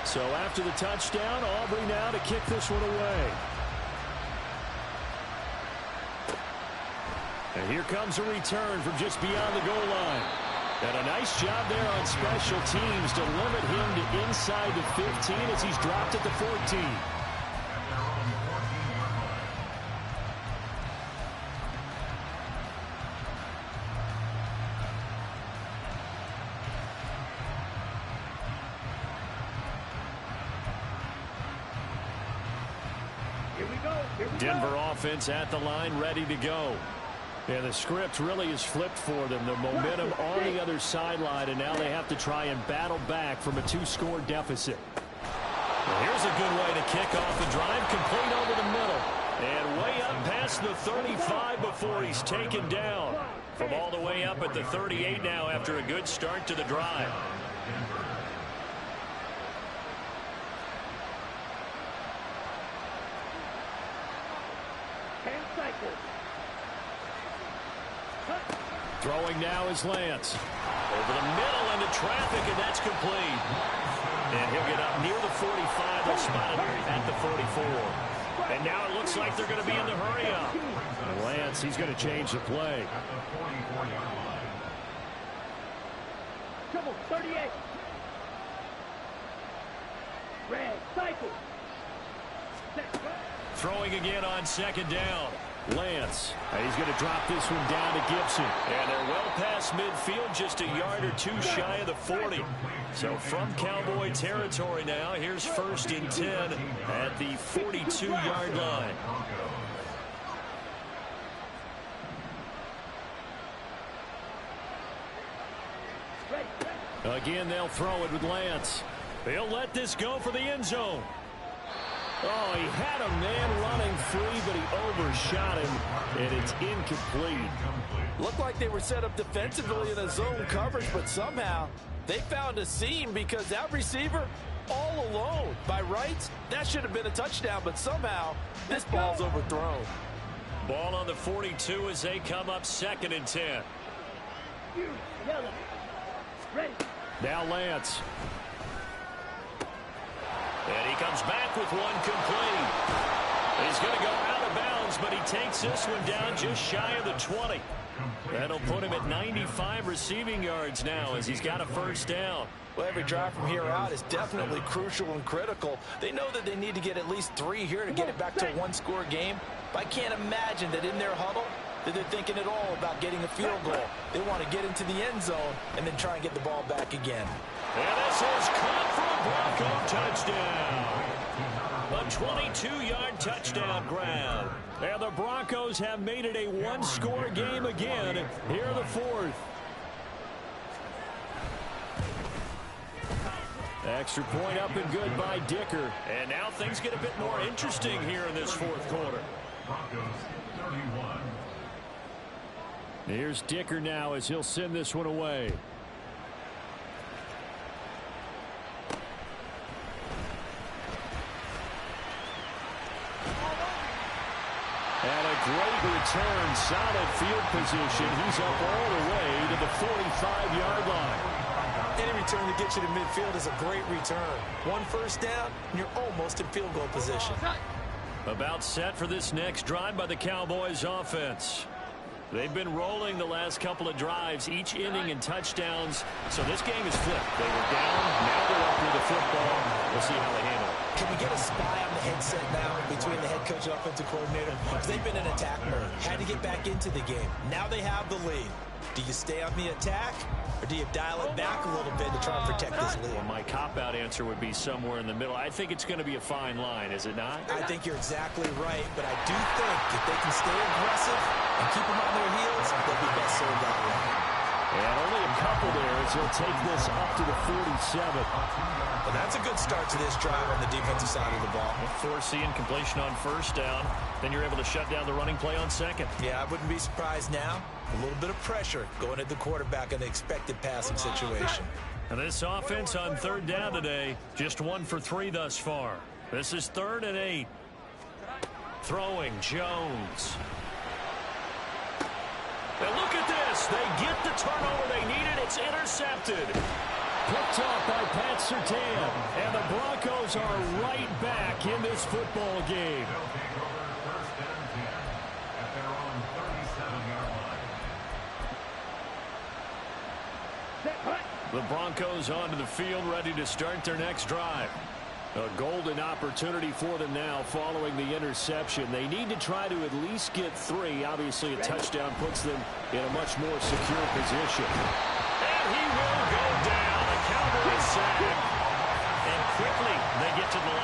So after the touchdown, Aubrey now to kick this one away. And here comes a return from just beyond the goal line. And a nice job there on special teams to limit him to inside the 15 as he's dropped at the 14. Denver offense at the line, ready to go. And the script really is flipped for them. The momentum on the other sideline, and now they have to try and battle back from a 2-score deficit. Well, here's a good way to kick off the drive, complete over the middle. And way up past the 35 before he's taken down. From all the way up at the 38 now after a good start to the drive. Throwing now is Lance. Over the middle into traffic, and that's complete. And he'll get up near the 45. They'll spot him at the 44. And now it looks like they're going to be in the hurry up. And Lance, he's going to change the play. Trouble, 38. Red, cycle. Throwing again on second down. Lance. He's going to drop this one down to Gibson. And they're well past midfield, just a yard or two shy of the 40. So from Cowboy territory now, here's 1st and 10 at the 42-yard line. Again, they'll throw it with Lance. They'll let this go for the end zone. Oh, he had a man running free, but he overshot him, and it's incomplete. Looked like they were set up defensively in a zone coverage, but somehow they found a seam because that receiver all alone. By rights, that should have been a touchdown, but somehow this ball's overthrown. Ball on the 42 as they come up 2nd and 10. Now Lance. And he comes back with one complete. He's going to go out of bounds, but he takes this one down just shy of the 20. That'll put him at 95 receiving yards now as he's got a 1st down. Well, every drive from here out is definitely crucial and critical. They know that they need to get at least 3 here to get it back to a 1-score game. But I can't imagine that in their huddle that they're thinking at all about getting a field goal. They want to get into the end zone and then try and get the ball back again. And this is caught for a Bronco touchdown. A 22-yard touchdown grab. And the Broncos have made it a 1-score game again here in the 4th. Extra point up and good by Dicker. And now things get a bit more interesting here in this 4th quarter. Broncos 31. Here's Dicker now as he'll send this one away. And a great return, solid field position. He's up all the way to the 45-yard line. Any return to get you to midfield is a great return. 1 1st down, and you're almost in field goal position. About set for this next drive by the Cowboys offense. They've been rolling the last couple of drives, each inning in touchdowns. So this game is flipped. They were down, now they're up with the football. We'll see how they handle it. Can we get a spy on the headset now between the head coach and offensive coordinator? Because they've been in attack mode. Had to get back into the game. Now they have the lead. Do you stay on the attack, or do you dial it back a little bit to try and protect this lead? Well, my cop-out answer would be somewhere in the middle. I think it's going to be a fine line, is it not? I think you're exactly right, but I do think if they can stay aggressive and keep them on their heels, they'll be best served that way. And only a couple there as he'll take this up to the 47. Well, that's a good start to this drive on the defensive side of the ball. Forcing completion on 1st down. Then you're able to shut down the running play on 2nd. Yeah, I wouldn't be surprised now. A little bit of pressure going at the quarterback in the expected passing situation. And this offense on third down today, just 1 for 3 thus far. This is 3rd and 8. Throwing, Jones. And look at this. They get the turnover they needed. It's intercepted. Picked off by Pat Surtain. And the Broncos are right back in this football game. They'll take over first and 10 at their own 37-yard line. The Broncos onto the field, ready to start their next drive. A golden opportunity for them now following the interception. They need to try to at least get 3. Obviously, a touchdown puts them in a much more secure position. And he will go down. A Cowboys sack. And quickly, they get to the line.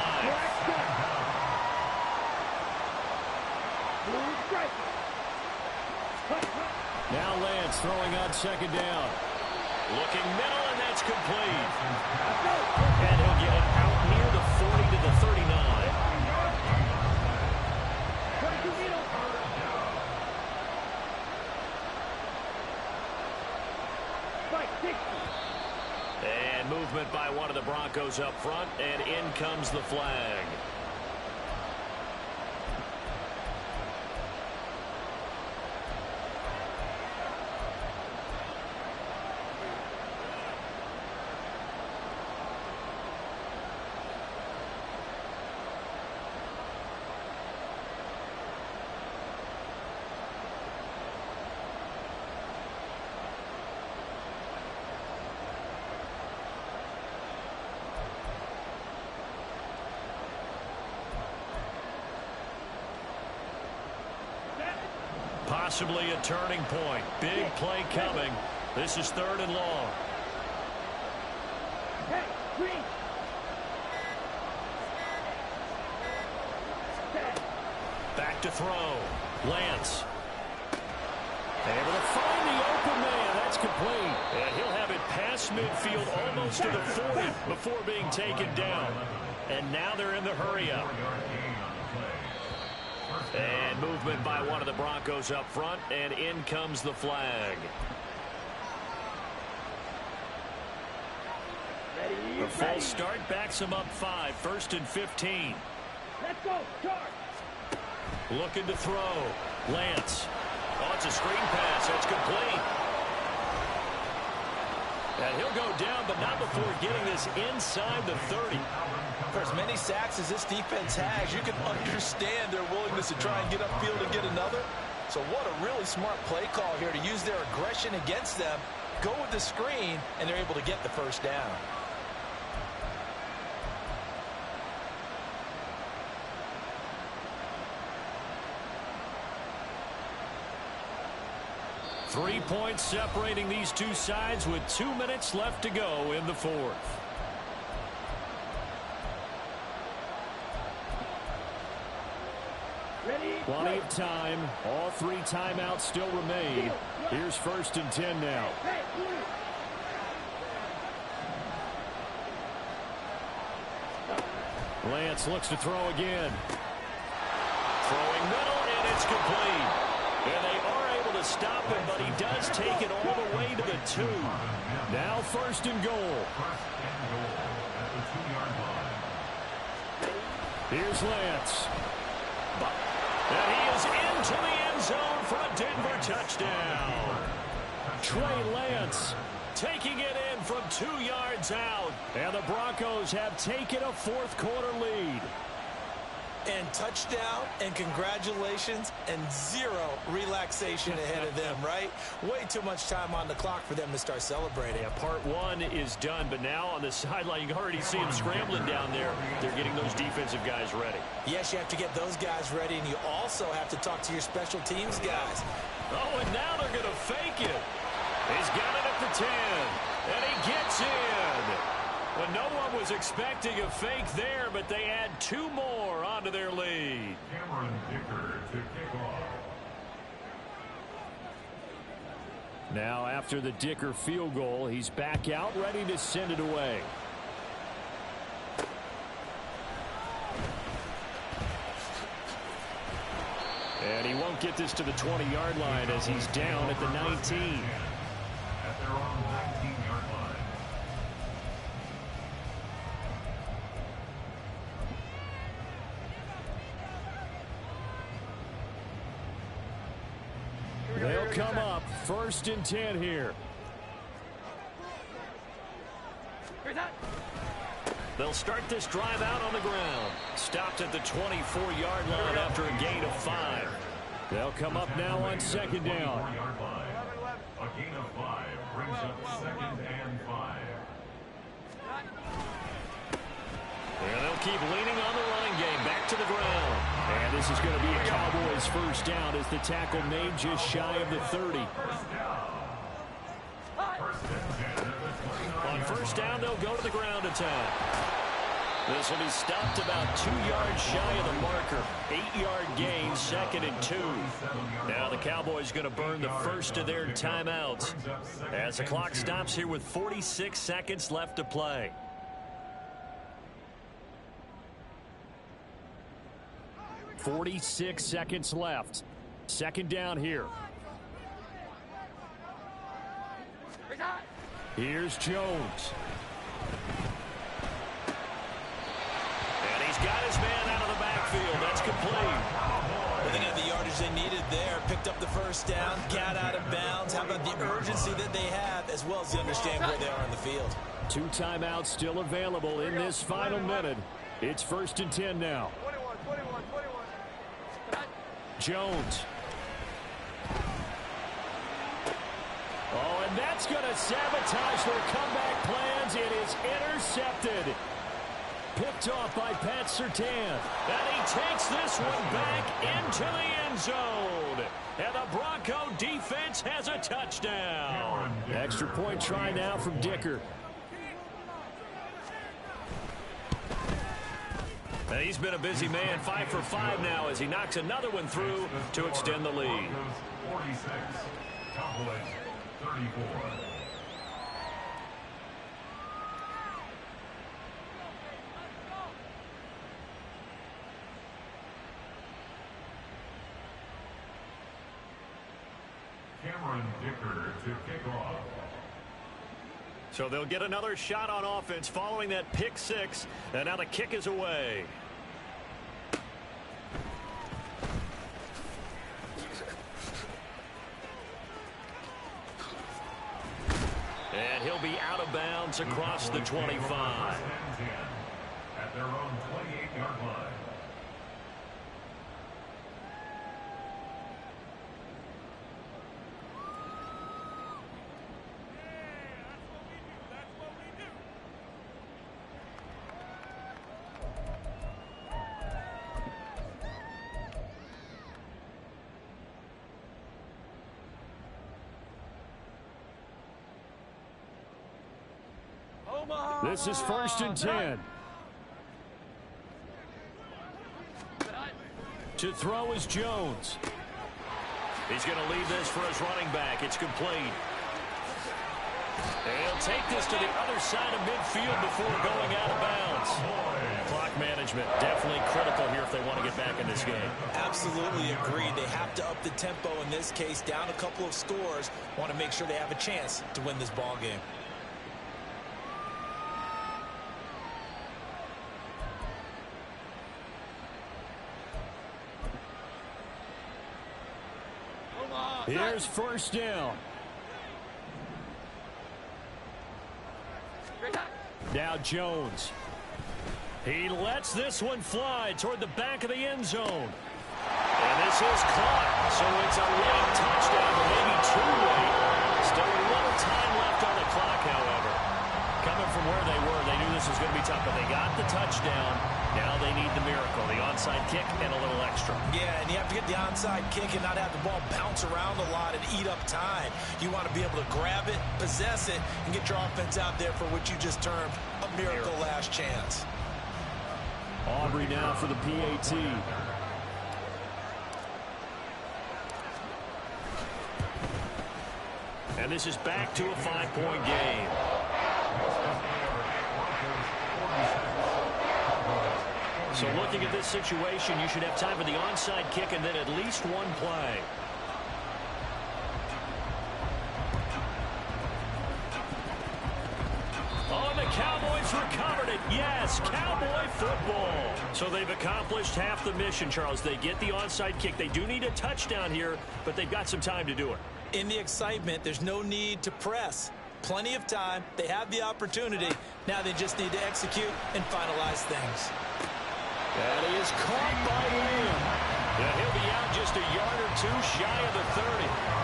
Now Lance throwing on 2nd down. Looking middle, and that's complete. And he'll get it out near the 40 to the 39. And movement by one of the Broncos up front, and in comes the flag. Possibly a turning point. Big play coming. This is 3rd and long. Back to throw. Lance. Able to find the open man. That's complete. And he'll have it past midfield almost to the 40 before being taken down. And now they're in the hurry-up. And movement by one of the Broncos up front, and in comes the flag. The full start backs him up 5, 1st and 15. Let's go, charge. Looking to throw. Lance. Oh, it's a screen pass. That's complete. And he'll go down, but not before getting this inside the 30. For as many sacks as this defense has, you can understand their willingness to try and get upfield and get another. So what a really smart play call here to use their aggression against them, go with the screen, and they're able to get the first down. Three points separating these two sides with 2 minutes left to go in the 4th. Plenty of time. All 3 timeouts still remain. Here's 1st and 10 now. Lance looks to throw again. Throwing middle, and it's complete. And they are able to stop him, but he does take it all the way to the 2. Now 1st and goal. At the 2-yard line. Here's Lance. And he is into the end zone for a Denver touchdown. Trey Lance Taking it in from 2 yards out. And the Broncos have taken a 4th quarter lead. And touchdown, and congratulations, and 0 relaxation ahead of them, right? Way too much time on the clock for them to start celebrating. Yeah, part 1 is done, but now on the sideline, you can already see them scrambling down there. They're getting those defensive guys ready. Yes, you have to get those guys ready, and you also have to talk to your special teams guys. Oh, and now they're going to fake it. He's got it at the 10, and he gets in. Well, no one was expecting a fake there, but they add 2 more onto their lead. Cameron Dicker to kick off. Now, after the Dicker field goal, he's back out, ready to send it away. And he won't get this to the 20-yard line as he's down at the 19. At their own 19-yard line. They'll come up 1st and 10 here. They'll start this drive out on the ground. Stopped at the 24-yard line after a gain of 5. They'll come up now on 2nd down. A gain of 5 brings up 2nd and 5. And they'll keep leaning on the running game. Back to the ground. And this is going to be a Cowboys 1st down as the tackle made just shy of the 30. On 1st down, they'll go to the ground attack. This will be stopped about 2 yards shy of the marker. 8-yard gain, 2nd and 2. Now the Cowboys going to burn the first of their timeouts as the clock stops here with 46 seconds left to play. .46 seconds left. 2nd down here. Here's Jones. And he's got his man out of the backfield. That's complete. Well, they got the yardage they needed there. Picked up the 1st down, got out of bounds. How about the urgency that they have, as well as they understand where they are on the field. 2 timeouts still available in this final minute. It's 1st and 10 now. 21. Jones. Oh, and that's going to sabotage their comeback plans. It is intercepted. Picked off by Pat Surtain. And he takes this one back into the end zone. And the Bronco defense has a touchdown. Extra point try now from Dicker. He's been a busy man, 5 for 5 now as he knocks another one through to extend the lead. 46, Cowboys 34. Cameron Dicker to kick off. So they'll get another shot on offense following that pick 6, and now the kick is away. And he'll be out of bounds across the 25. At their own 28-yard line. This is 1st and 10. To throw is Jones. He's going to leave this for his running back. It's complete. And he'll take this to the other side of midfield before going out of bounds. Clock management definitely critical here if they want to get back in this game. Absolutely agreed. They have to up the tempo in this case, down a couple of scores. Want to make sure they have a chance to win this ball game. Here's 1st down. Now Jones. He lets this one fly toward the back of the end zone. And this is caught. So it's a late touchdown, but maybe too late. Still a little time left on the clock, however. Coming from where they were, they knew this was going to be tough, but they got the touchdown. Now they need the miracle, the onside kick and a little extra. Yeah, and you have to get the onside kick and not have the ball bounce around a lot and eat up time. You want to be able to grab it, possess it, and get your offense out there for what you just termed a miracle last chance. Aubrey now for the PAT. And this is back to a 5-point game. So looking at this situation, you should have time for the onside kick and then at least one play. Oh, and the Cowboys recovered it Yes, Cowboy football. So they've accomplished half the mission, Charles. They get the onside kick. They do need a touchdown here, but they've got some time to do it. In the excitement, there's no need to press. Plenty of time. They have the opportunity. Now they just need to execute and finalize things. And he is caught by Lamb. And he'll be out just a yard or two shy of the 30.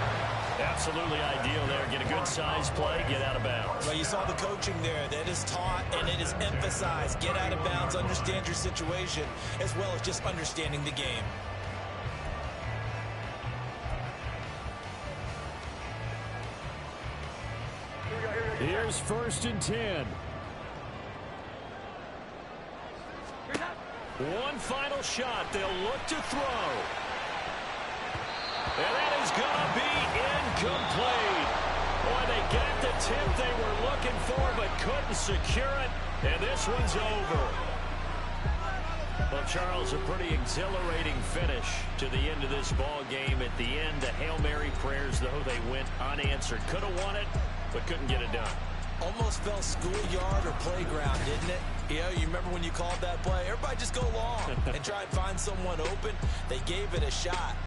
Absolutely ideal there. Get a good size play, get out of bounds. Well, you saw the coaching there. That is taught and it is emphasized. Get out of bounds, understand your situation, as well as just understanding the game. Here's 1st and 10. One final shot. They'll look to throw. And that is going to be incomplete. Boy, they got the tip they were looking for, but couldn't secure it. And this one's over. Well, Charles, a pretty exhilarating finish to the end of this ball game. At the end, the Hail Mary prayers, though, they went unanswered. Could have won it, but couldn't get it done. Almost felt schoolyard or playground, didn't it? You remember when you called that play? Everybody just go long and try and find someone open. They gave it a shot.